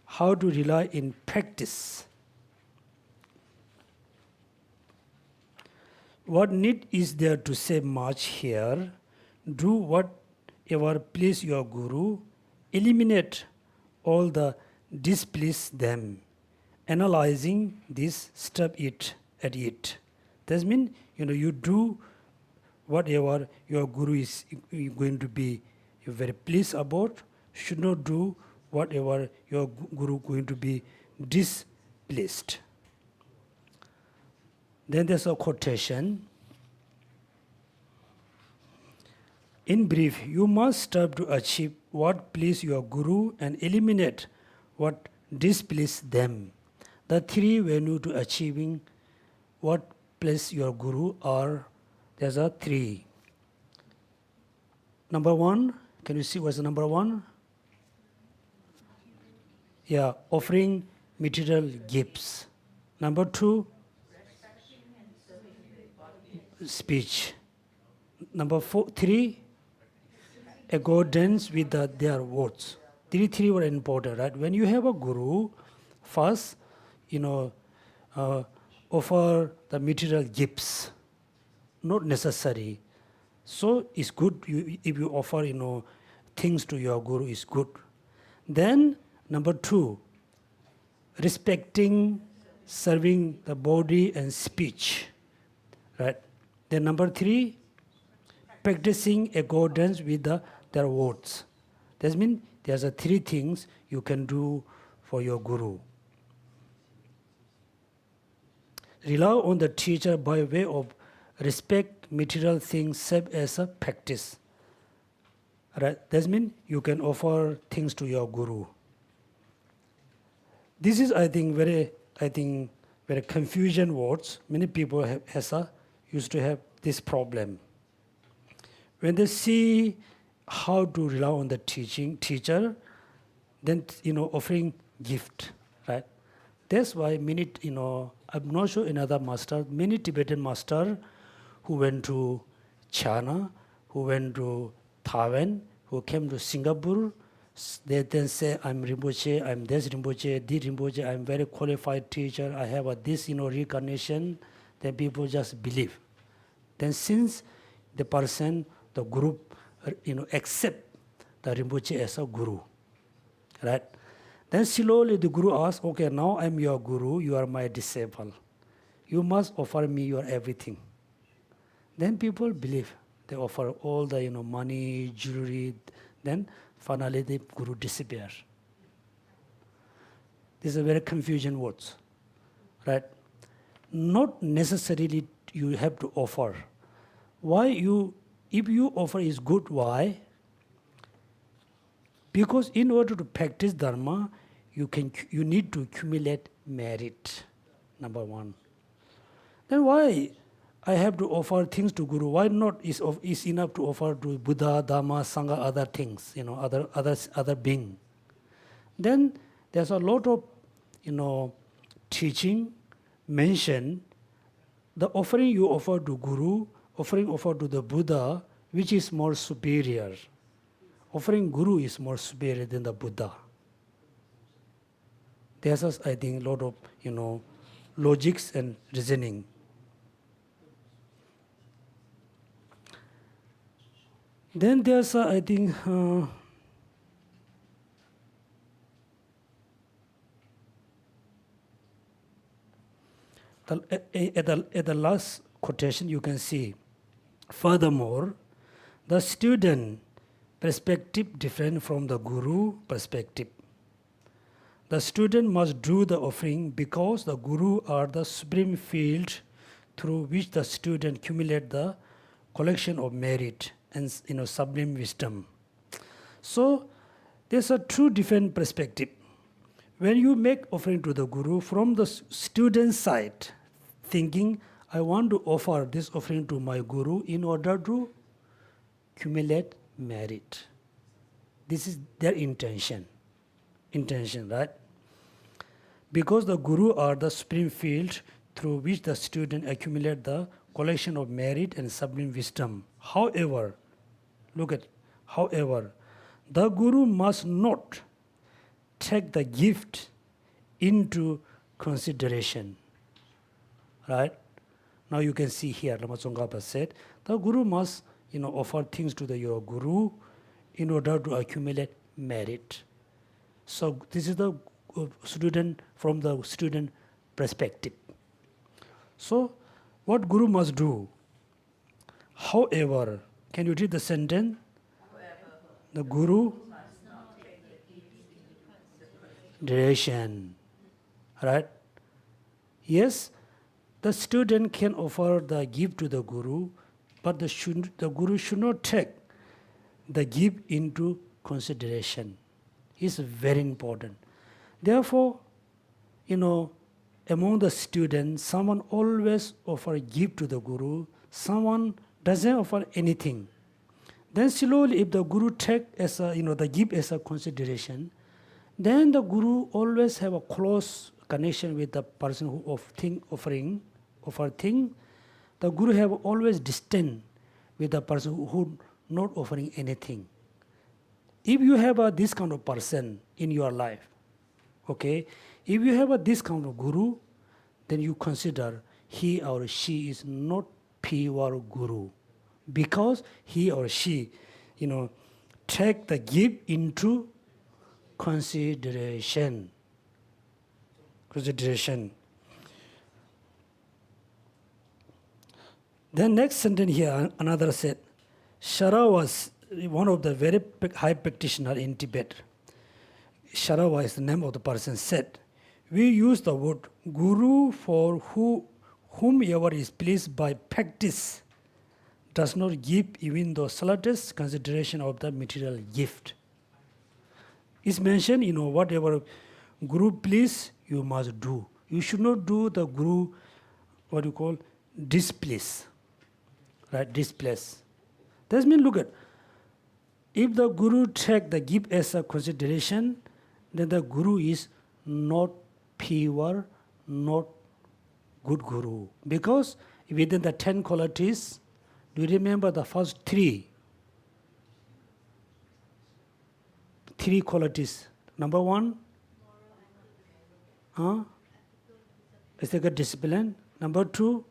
S1: How to rely in practice. What need is there to say much here? Do whatever please your guru, eliminate all the displease them. Analyzing this, stop it at it. That means, you do whatever your guru is going to be very pleased about, should not do whatever your guru going to be displeased. Then there's a quotation. In brief, you must strive to achieve what please your guru and eliminate what displease them. The three venues to achieving what please your guru are, there's a three. Number one, can you see what's the number one? Yeah, offering material gifts. Number two, speech. Number three, accordance with their words. Three were important, right? When you have a guru, first, offer the material gifts. Not necessary. So it's good if you offer, things to your guru is good. Then, number two, respecting, serving the body and speech, right? Then number three, practicing accordance with their words. That means there's three things you can do for your guru. Rely on the teacher by way of respect material things serve as a practice. Right? That means you can offer things to your guru. This is, I think, very confusion words. Many people used to have this problem. When they see how to rely on the teacher, then offering gift, right? That's why many, I'm not sure another master, many Tibetan master who went to China, who went to Taiwan, who came to Singapore. They then say, I'm Rinpoche, I'm this Rinpoche, I'm very qualified teacher, I have this, reincarnation. Then people just believe. Then since the person, the group, accept the Rinpoche as a guru, right? Then slowly the guru asks, okay, now I'm your guru, you are my disciple. You must offer me your everything. Then people believe. They offer all the money, jewelry. Then finally the guru disappears. These are very confusing words, right? Not necessarily you have to offer. If you offer is good, why? Because in order to practice Dharma, you need to accumulate merit, number one. Then why I have to offer things to Guru? Why not is enough to offer to Buddha, Dhamma, Sangha, other things, other being? Then there's a lot of, teaching, mention, the offering you offer to Guru, offering offered to the Buddha, which is more superior. Offering Guru is more superior than the Buddha. There's, I think, a lot of, logics and reasoning. Then there's, I think, at the last quotation you can see, furthermore, the student perspective different from the guru perspective. The student must do the offering because the guru are the supreme field through which the student accumulate the collection of merit and sublime wisdom. So there's a two different perspective. When you make offering to the guru from the student side, thinking, I want to offer this offering to my guru in order to accumulate merit. This is their intention, right? Because the guru are the supreme field through which the student accumulate the collection of merit and sublime wisdom. However, the guru must not take the gift into consideration, right? Now you can see here, Lama Tsong-kha-pa said, the guru must, offer things to your guru in order to accumulate merit. So this is the student from the student perspective. So what guru must do? However, can you read the sentence? The guru direction, right? Yes, the student can offer the gift to the guru, but the guru should not take the gift into consideration. It's very important. Therefore, among the students, someone always offer a gift to the guru, someone doesn't offer anything. Then slowly, if the guru take as the gift as a consideration, then the guru always have a close connection with the person who offer thing. The guru have always distant with the person who not offering anything. If you have this kind of person in your life, okay, if you have this kind of guru, then you consider he or she is not pure guru, because he or she, take the gift into consideration. Then next sentence here, another said, Shara was one of the very high practitioner in Tibet. Sharawa is the name of the person, said, we use the word guru for whomever is pleased by practice, does not give even the slightest consideration of the material gift. It's mentioned, whatever guru please, you must do. You should not do the guru, displease. Right, displease. That means, look at, if the guru take the gift as a consideration, then the guru is not pure, not good guru. Because within the 10 qualities, do you remember the first three? Three qualities. Number one, ethical discipline. Number two,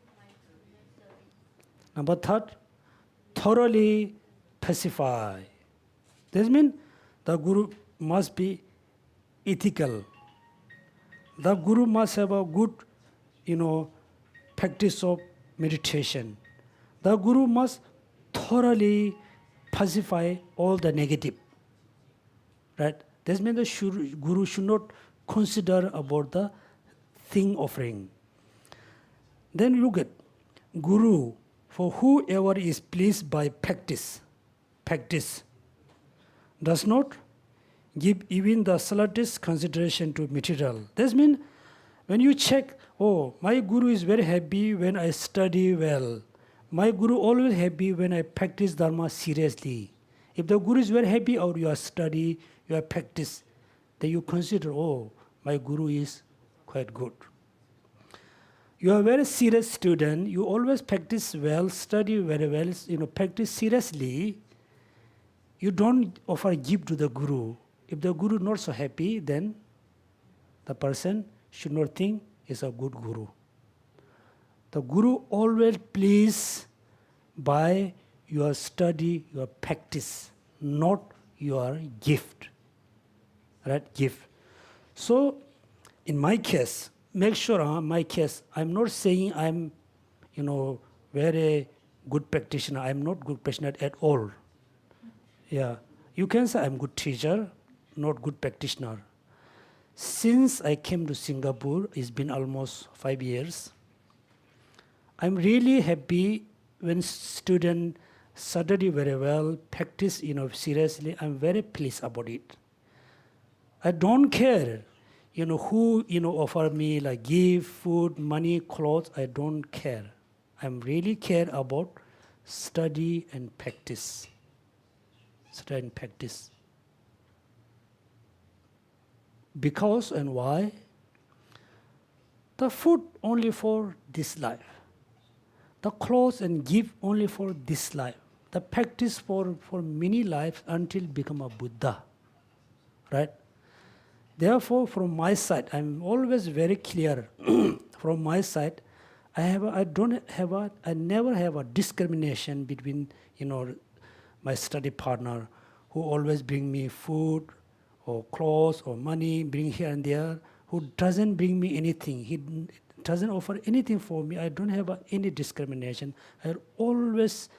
S1: number third, thoroughly pacify. This means the Guru must be ethical. The Guru must have a good, practice of meditation. The Guru must thoroughly pacify all the negative. Right? This means the Guru should not consider about the thing offering. Then look at Guru, for whoever is pleased by practice, does not give even the slightest consideration to material. This means when you check, my Guru is very happy when I study well. My Guru always happy when I practice Dharma seriously. If the Guru is very happy or you are study, you are practice, then you consider, my Guru is quite good. You are a very serious student, you always practice well, study very well, practice seriously. You don't offer gift to the Guru. If the Guru not so happy, then the person should not think is a good Guru. The Guru always pleased by your study, your practice, not your gift. Right? Gift. So, in my case, make sure, I'm not saying I'm, very good practitioner. I'm not good practitioner at all. Yeah, you can say I'm good teacher, not good practitioner. Since I came to Singapore, it's been almost 5 years. I'm really happy when students study very well, practice, seriously. I'm very pleased about it. I don't care, who, offer me like give food, money, clothes. I don't care. I'm really care about study and practice. Study and practice. Because and why? The food only for this life. The clothes and gift only for this life. The practice for many lives until become a Buddha. Right? Therefore, from my side, I'm always very clear. From my side, I never have a discrimination between, my study partner who always bring me food or clothes or money, bring here and there, who doesn't bring me anything. He doesn't offer anything for me. I don't have any discrimination. I always,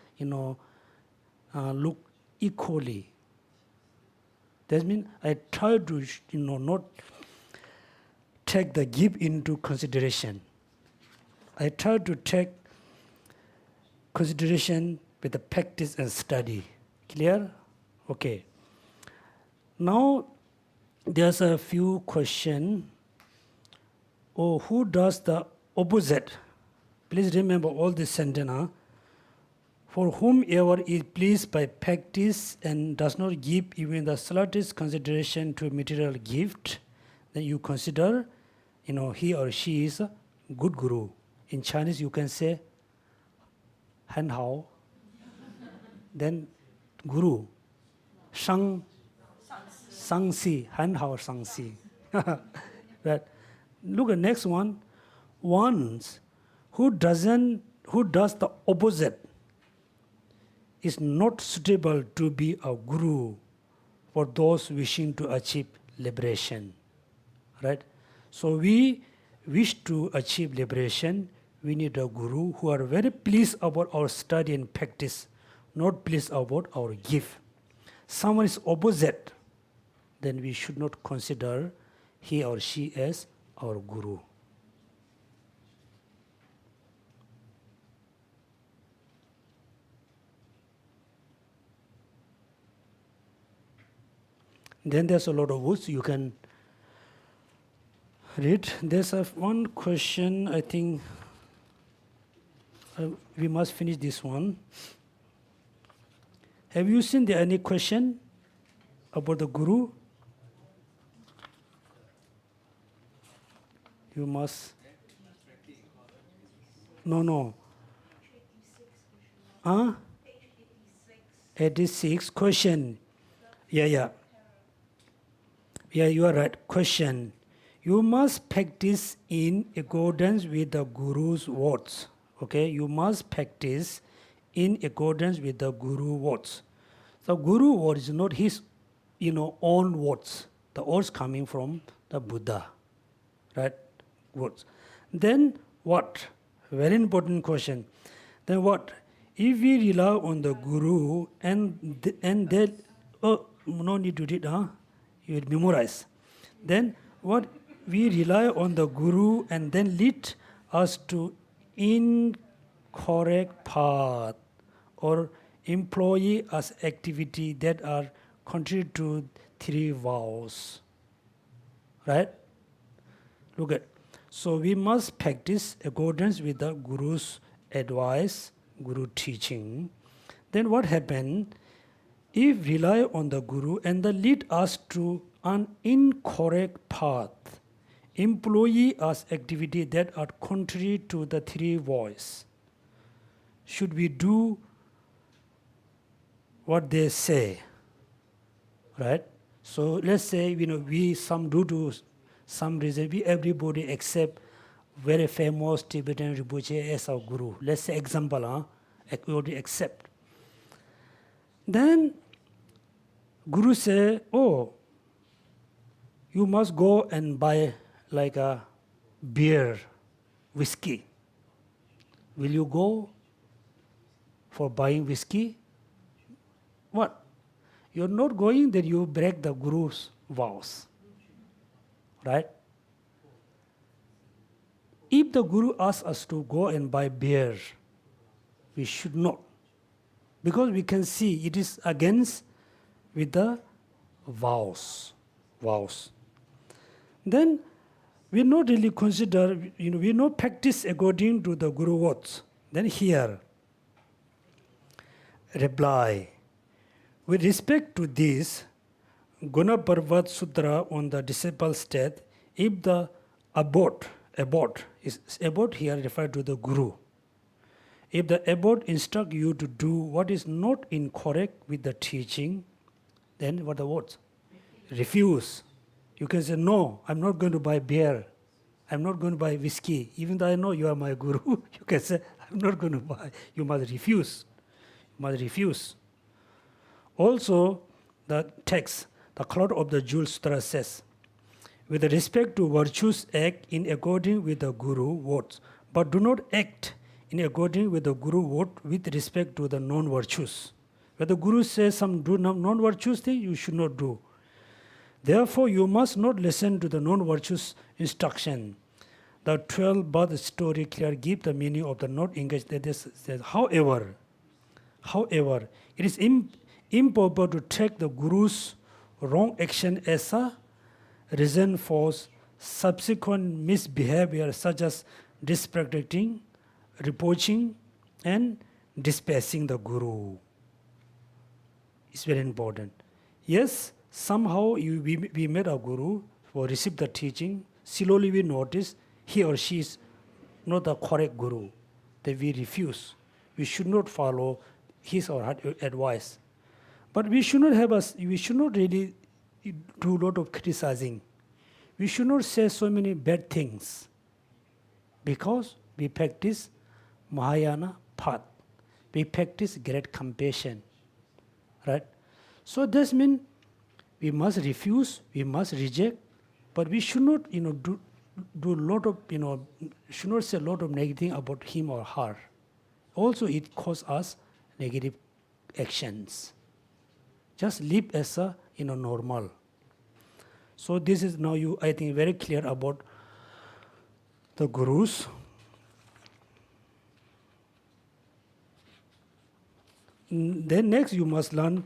S1: look equally. That means I try to, not take the gift into consideration. I try to take consideration with the practice and study. Clear? Okay. Now, there's a few questions. Who does the opposite? Please remember all this sentence. For whomever is pleased by practice and does not give even the slightest consideration to material gift, then you consider, he or she is a good Guru. In Chinese, you can say, Han Hao. Then Guru, Sang Si, Han Hao Sang Si. Right. Look at next one. Ones who does the opposite is not suitable to be a Guru for those wishing to achieve liberation. Right? So we wish to achieve liberation, we need a Guru who are very pleased about our study and practice, not pleased about our gift. Someone is opposite, then we should not consider he or she as our Guru. Then there's a lot of words you can read. There's one question, I think we must finish this one. Have you seen there any question about the Guru? You must. No. Huh? 86. Question. Yeah. Yeah, you are right. Question. You must practice in accordance with the Guru's words. Okay, you must practice in accordance with the Guru words. The Guru word is not his, own words. The words coming from the Buddha, right? Words. Then what? Very important question. Then what? If we rely on the Guru and they, oh, no need to read, huh? You will memorize. Then what? We rely on the Guru and then lead us to incorrect path or employ as activity that are contrary to three vows. Right? Look at. So we must practice accordance with the Guru's advice, Guru teaching. Then what happened? If rely on the Guru and the lead us to an incorrect path, employ as activity that are contrary to the three voice, should we do what they say? Right? So let's say we some due to some reason everybody accept very famous Tibetan Rinpoche as our guru. Let's say example, everybody accept. Then Guru say, oh, you must go and buy like a beer, whiskey. Will you go for buying whiskey? What? You're not going, then you break the Guru's vows. Right? If the Guru asks us to go and buy beer, we should not. Because we can see it is against with the vows. Then we not really consider, we not practice according to the Guru words. Then here, reply. With respect to this, Guna Parvat Sutra on the disciple state, if the abbot here referred to the Guru. If the abbot instruct you to do what is not incorrect with the teaching, then what are the words? Refuse. You can say, no, I'm not going to buy beer. I'm not going to buy whiskey. Even though I know you are my Guru, you can say, I'm not going to buy. You must refuse. Also, the text, the Cloud of the Jewel Sutra says, with respect to virtues, act in according with the Guru words, but do not act in according with the Guru word with respect to the non-virtues. When the Guru says some do non-virtues thing, you should not do. Therefore, you must not listen to the non-virtues instruction. The 12 birth story clearly give the meaning of the not engaged. That is, however, it is improper to take the Guru's wrong action as a reason for subsequent misbehavior, such as disrespecting, reproaching, and despising the Guru. It's very important. Yes, somehow we met a Guru or received the teaching. Slowly we notice he or she is not the correct Guru. That we refuse. We should not follow his or her advice. But we should not really do a lot of criticizing. We should not say so many bad things, because we practice Mahayana path. We practice great compassion, right? So this means we must refuse, we must reject, but we should not, do a lot of, should not say a lot of negative thing about him or her. Also, it causes us negative actions. Just live as a, normal. So this is now I think, very clear about the Gurus. Then next you must learn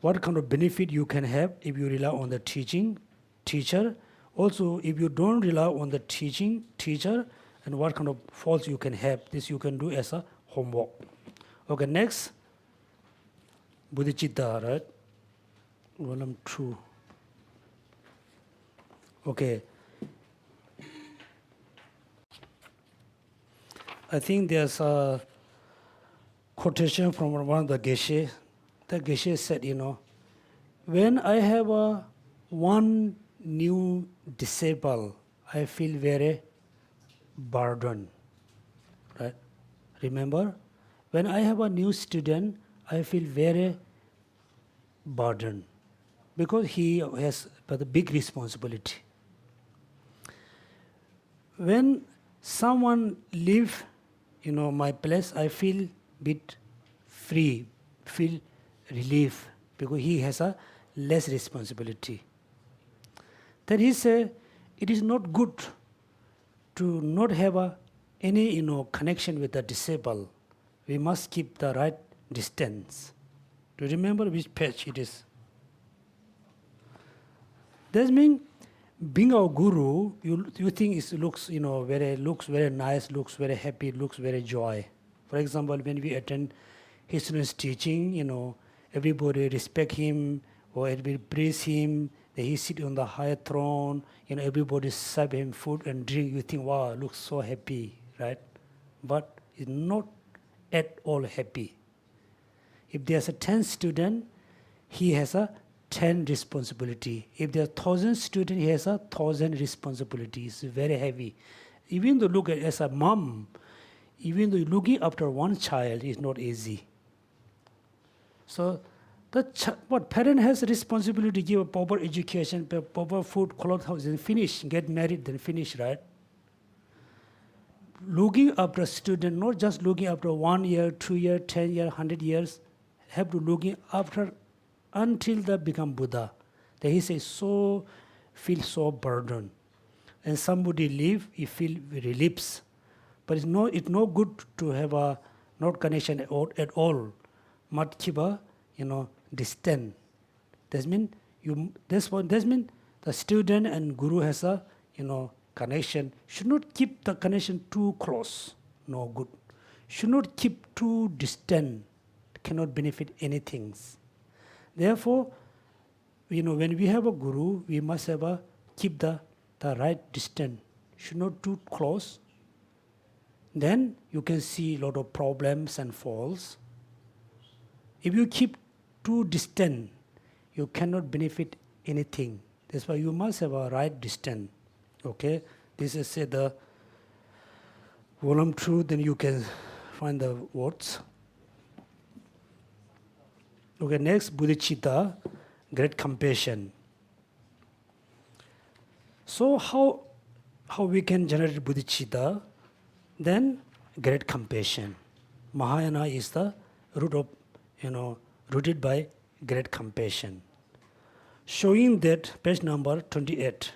S1: what kind of benefit you can have if you rely on the teacher. Also, if you don't rely on the teacher, and what kind of faults you can have. This you can do as a homework. Okay, next, Bodhicitta, right? Volume 2. Okay. I think there's a quotation from one of the Geshe. The Geshe said, when I have one new disciple, I feel very burdened. Right? Remember? When I have a new student, I feel very burdened because he has a big responsibility. When someone leave, my place, I feel bit free, feel relief because he has a less responsibility. Then he said, it is not good to not have any connection with the disciple. We must keep the right distance. Do you remember which page it is? That means being our guru, you think it looks very nice, looks very happy, looks very joy. For example, when we attend His Holiness teaching, everybody respect him or everybody praise him. That he sit on the high throne. Everybody serve him food and drink. You think, wow, looks so happy, right? But it's not at all happy. If there's a 10 student, he has a 10 responsibility. If there are 1,000 students, he has 1,000 responsibilities. It's very heavy. Even though look at as a mom, even though looking after one child is not easy. So, what parent has a responsibility to give a proper education, proper food, clothes, house, and finish. Get married, then finish, right? Looking after a student, not just looking after 1 year, 2 year, 10 year, 100 years, have to looking after until they become Buddha. Then he says, feel so burdened. And somebody leave, he feel reliefs. But it's no good to have a not connection at all. Must keep a distant. That means the student and guru has a connection. Should not keep the connection too close. No good. Should not keep too distant. Cannot benefit anything. Therefore, when we have a guru, we must have keep the right distance. Should not too close. Then you can see a lot of problems and falls. If you keep too distant, you cannot benefit anything. That's why you must have a right distance. Okay? This is the volume 2, then you can find the words. Okay, next, bodhicitta, great compassion. So how we can generate bodhicitta? Then great compassion. Mahayana is the root of, rooted by great compassion. Showing that, page number 28,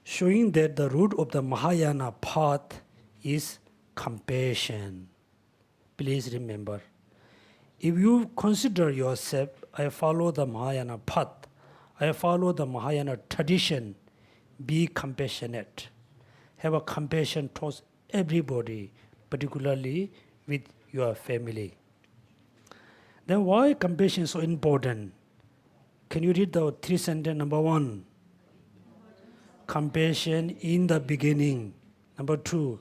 S1: showing that the root of the Mahayana path is compassion. Please remember. If you consider yourself, I follow the Mahayana path, I follow the Mahayana tradition, be compassionate. Have a compassion towards everybody, particularly with your family. Then why compassion is so important? Can you read the 3 sentence? Number 1, compassion in the beginning. Number 2,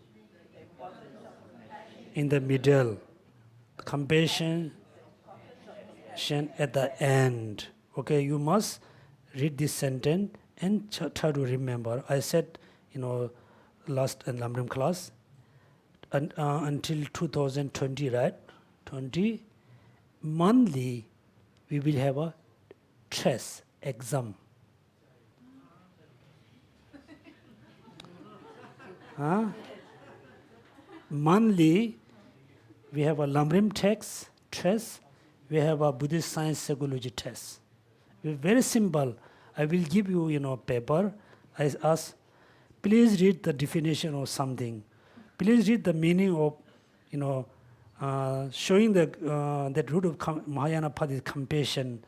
S1: in the middle. Compassion at the end. Okay, you must read this sentence and try to remember. I said, last Lamrim class, until 2020, right? 20, monthly, we will have a test exam. Monthly, we have a Lamrim text test, we have a Buddhist science psychology test. It's very simple. I will give you, paper. I ask, please read the definition of something. Please read the meaning of, showing that root of Mahayana path is compassion.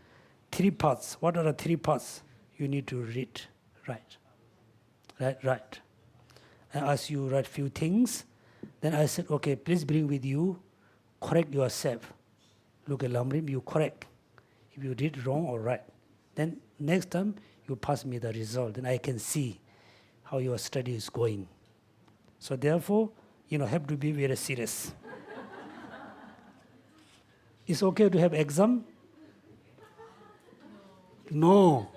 S1: 3 parts. What are the 3 parts? You need to read. Right. I ask you write few things. Then I said, okay, please bring with you, correct yourself. Look at Lamrim, you correct. If you did wrong or right. Then next time, you pass me the result. Then I can see how your study is going. So therefore, have to be very serious. It's okay to have exam? No.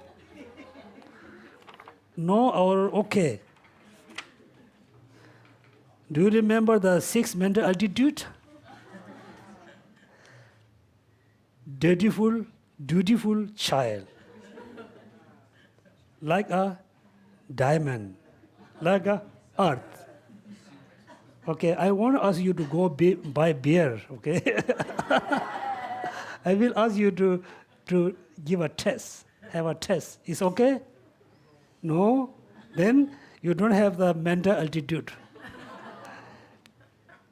S1: No or okay? Do you remember the 6 mental altitude? Dutiful child. Like a diamond, like a earth. Okay, I want to ask you to go buy beer, okay? I will ask you to give a test, have a test. Is okay? No? Then you don't have the mental altitude.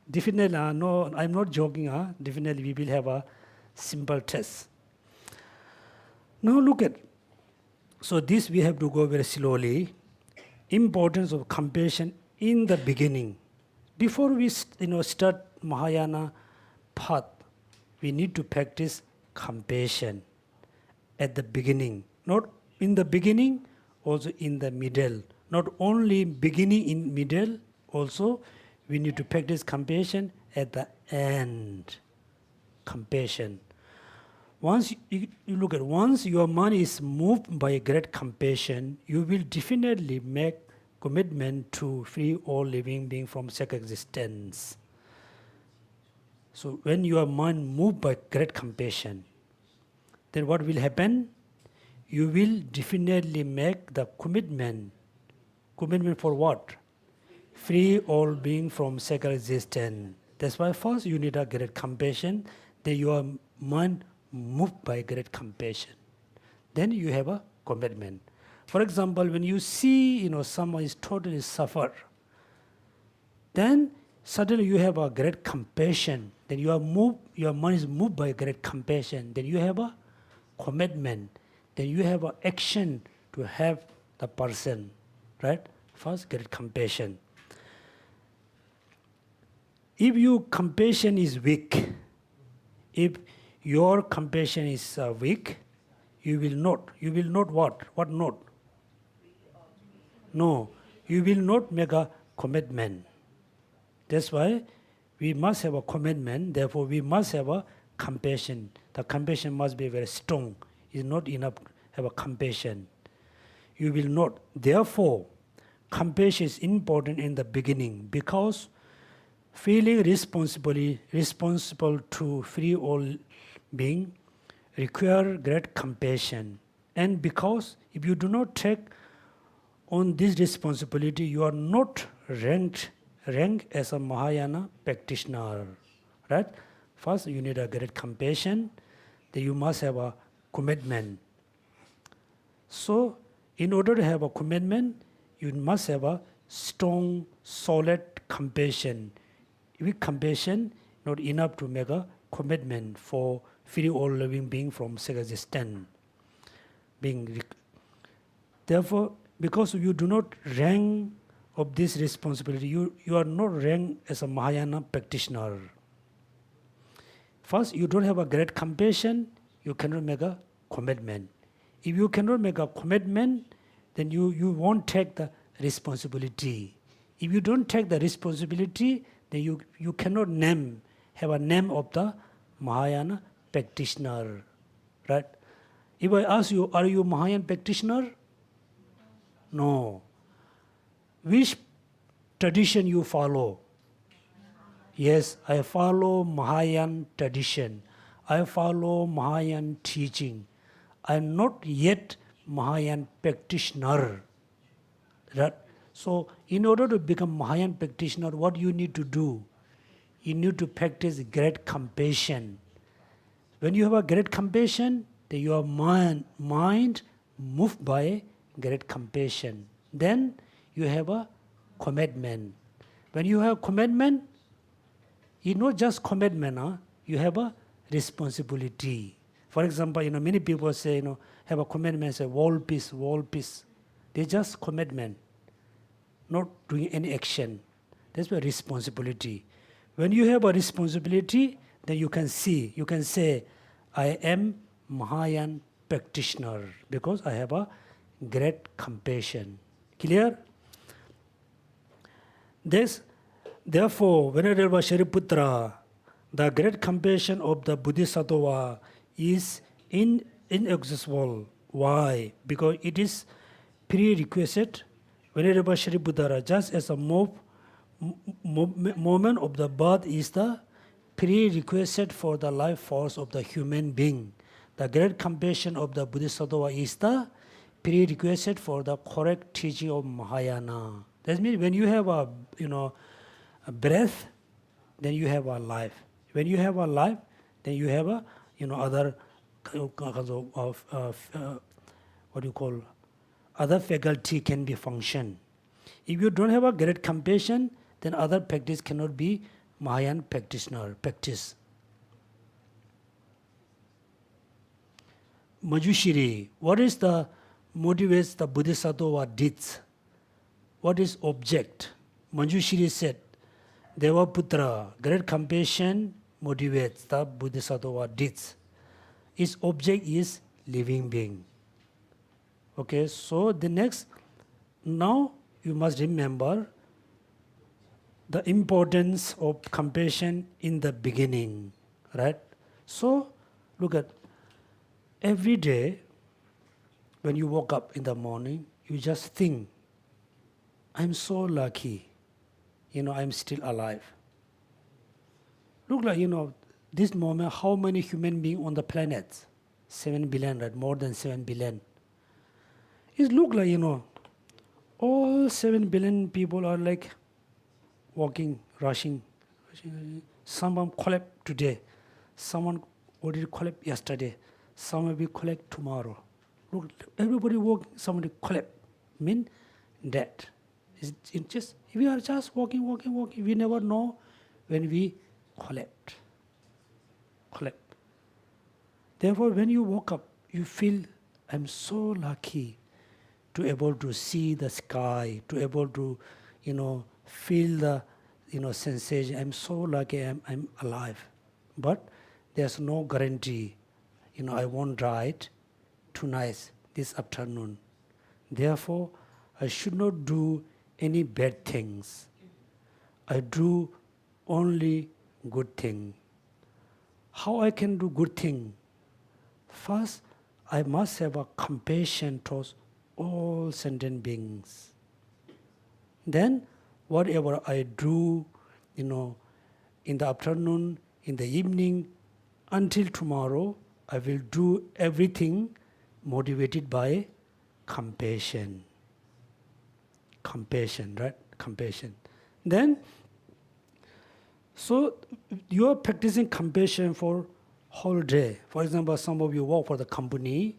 S1: Definitely, no, I'm not joking. Definitely we will have a simple test. Now look at, so this we have to go very slowly. Importance of compassion in the beginning. Before we start Mahayana path, we need to practice compassion at the beginning. Not in the beginning, also in the middle. Not only beginning in middle, also we need to practice compassion at the end. Compassion. Once you look at, once your mind is moved by great compassion, you will definitely make commitment to free all living beings from self-existence. So when your mind moved by great compassion, then what will happen? You will definitely make the commitment. Commitment for what? Free all being from self-existence. That's why first you need a great compassion, then your mind moved by great compassion. Then you have a commitment. For example, when you see someone is totally suffer, then suddenly you have a great compassion. Then your mind is moved by great compassion. Then you have a commitment. Then you have an action to help the person, right? First, great compassion. If your compassion is weak, if your compassion is weak, you will not what? What not? No, you will not make a commitment. That's why we must have a commitment, therefore we must have a compassion. The compassion must be very strong. It's not enough to have a compassion. You will not. Therefore, compassion is important in the beginning because feeling responsible to free all being require great compassion. And because if you do not take on this responsibility, you are not ranked as a Mahayana practitioner, right? First, you need a great compassion, then you must have a commitment. So, in order to have a commitment, you must have a strong, solid compassion. With compassion, not enough to make a commitment for free all living being from self-existence. Therefore, because you do not rank of this responsibility, you are not ranked as a Mahayana practitioner. First, you don't have a great compassion, you cannot make a commitment. If you cannot make a commitment, then you won't take the responsibility. If you don't take the responsibility, then you cannot have a name of the Mahayana practitioner, right? If I ask you, are you Mahayana practitioner? No. Which tradition you follow? Yes, I follow Mahayana tradition. I follow Mahayana teaching. I am not yet Mahayana practitioner. Right? So, in order to become Mahayana practitioner, what you need to do? You need to practice great compassion. When you have a great compassion, then your mind moved by great compassion. Then you have a commitment. When you have commitment, it's not just commitment, you have a responsibility. For example, many people say, have a commitment, say world peace. They just commitment, not doing any action. That's a responsibility. When you have a responsibility, then you can say, I am Mahayana practitioner because I have a great compassion. Clear? Therefore, Venerable Shariputra, The great compassion of the Bodhisattva is inexhaustible. Why? Because it is prerequisite. Venerable Sri Buddha, just as a moment of the birth is the prerequisite for the life force of the human being, the great compassion of the Bodhisattva is the prerequisite for the correct teaching of Mahayana. That means when you have a breath, then you have a life. When you have a life, then you have a other kinds of what do you call, other faculty can be function. If you don't have a great compassion, then other practice cannot be Mahayana practice. Manjushri, what is the motivates the Bodhisattva deeds? What is object? Manjushri said, Devaputra, great compassion motivates the Bodhisattva deeds. Its object is living being. Okay, so the next, now you must remember the importance of compassion in the beginning, right? So look at every day when you woke up in the morning, you just think, I'm so lucky, I'm still alive. Look like, this moment, how many human beings on the planet? 7 billion, right? More than 7 billion. It look like, all 7 billion people are like walking, rushing. Someone collect today. Someone already collect yesterday. Someone will collect tomorrow. Look, everybody walking, somebody collect. Mean that. It's just, we are just walking. We never know when we collect. Therefore, when you woke up, you feel, I'm so lucky to able to see the sky, to able to, feel the, sensation. I'm so lucky I'm alive. But there's no guarantee, I won't die tonight, this afternoon. Therefore, I should not do any bad things. I do only good thing. How I can do good thing? First, I must have a compassion towards all sentient beings. Then, whatever I do, in the afternoon, in the evening, until tomorrow, I will do everything motivated by compassion. Compassion, right? Compassion. Then, so you are practicing compassion for whole day. For example, some of you work for the company.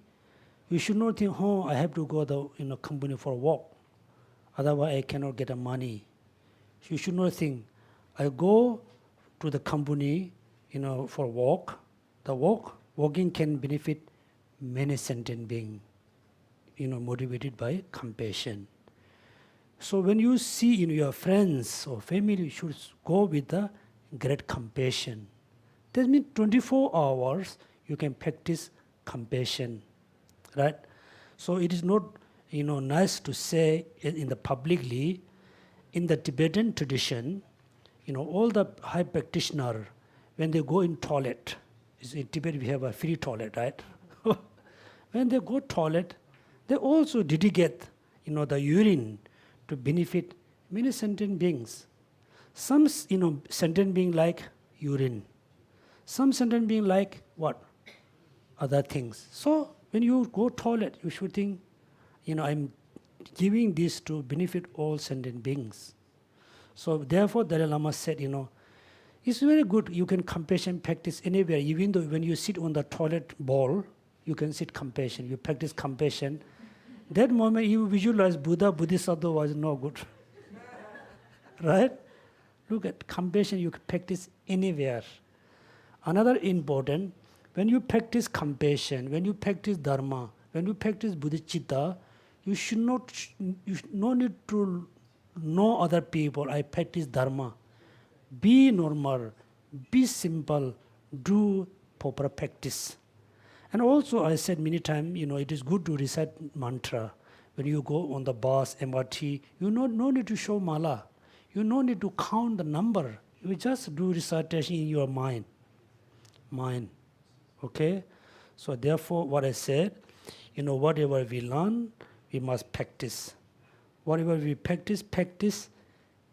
S1: You should not think, I have to go to the company for work. Otherwise, I cannot get the money. You should not think, I go to the company, for work. The working can benefit many sentient beings, motivated by compassion. So when you see your friends or family, you should go with the great compassion. That means 24 hours you can practice compassion, right? So it is not, nice to say in the publicly. In the Tibetan tradition, all the high practitioner, when they go in toilet, in Tibet we have a free toilet, right? When they go toilet, they also dedicate, the urine to benefit many sentient beings. Some, sentient being like urine. Some sentient being like what? Other things. So when you go toilet, you should think, I'm giving this to benefit all sentient beings. So therefore, Dalai Lama said, it's very good. You can compassion practice anywhere. Even though when you sit on the toilet bowl, you can sit compassion. You practice compassion. That moment you visualize Bodhisattva was no good. Right? Look at compassion, you can practice anywhere. Another important, when you practice compassion, when you practice dharma, when you practice bodhicitta, you should no need to know other people. I practice dharma. Be normal, be simple, do proper practice. And also I said many times, it is good to recite mantra. When you go on the bus, MRT, no need to show mala. You no need to count the number. You just do recitation in your mind. Okay? So therefore, what I said, whatever we learn, we must practice. Whatever we practice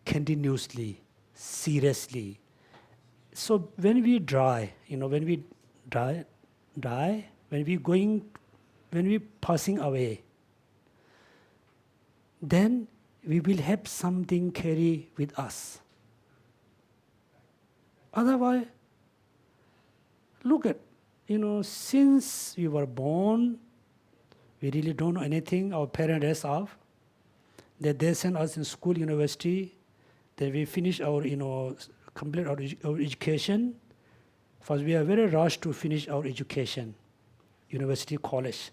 S1: continuously, seriously. So when we die, when we passing away, then we will have something carry with us. Otherwise, look at, since we were born, we really don't know anything. Our parents raised up. They sent us in school, university. Then we finish our, complete our education. First, we are very rushed to finish our education, university, college.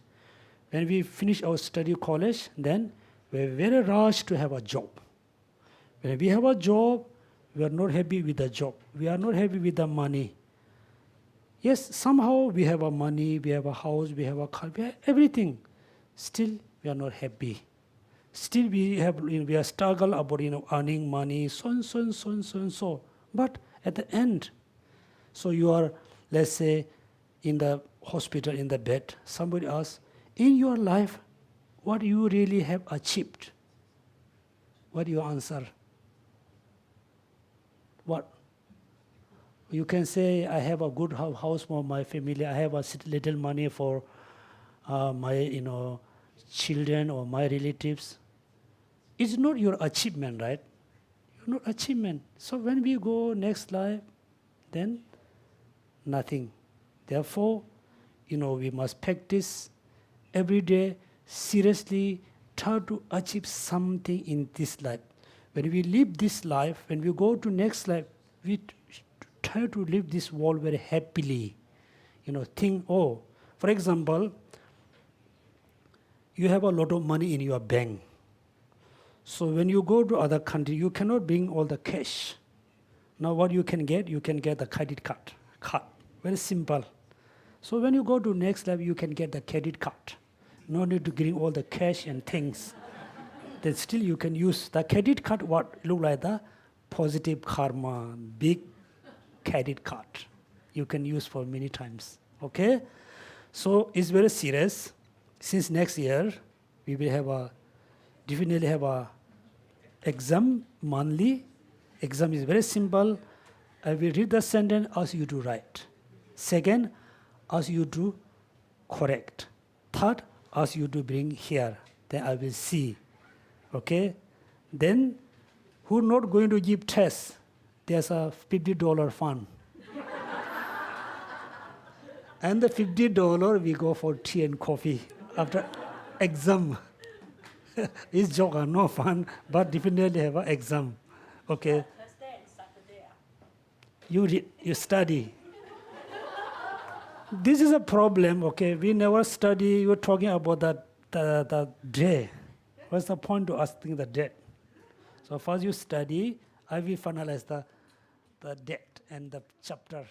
S1: When we finish our study college, then we are very rushed to have a job. When we have a job, we are not happy with the job. We are not happy with the money. Yes, somehow we have a money, we have a house, we have a car, we have everything. Still, we are not happy. Still, we are struggle about earning money, so and so and so and so and so. But at the end, so you are, let's say, in the hospital, in the bed. Somebody asks, in your life, what you really have achieved? What do you answer? What? You can say, I have a good house for my family. I have a little money for my, children or my relatives. It's not your achievement, right? You're not achievement. So when we go next life, then nothing. Therefore, we must practice every day, seriously try to achieve something in this life. When we live this life, when we go to next life, we try to live this world very happily. Think, for example, you have a lot of money in your bank. So when you go to other country, you cannot bring all the cash. Now what you can get? You can get the credit card. Very simple. So when you go to next level, you can get the credit card. No need to bring all the cash and things. Then still you can use the credit card. What look like the positive karma, big credit card. You can use for many times. Okay? So it's very serious. Since next year, we will definitely have a exam monthly. Exam is very simple. I will read the sentence, ask you to write. Second, ask you to correct. Third, ask you to bring here. Then I will see. Okay? Then, who not going to give test? There's a $50 fund. And the $50 we go for tea and coffee after exam. It's joke, no fun, but definitely have an exam. Okay?
S2: Thursday and Saturday.
S1: You study. This is a problem, okay? We never study. You're talking about the day. What's the point to asking the date? So first you study, I will finalize the date and the chapter.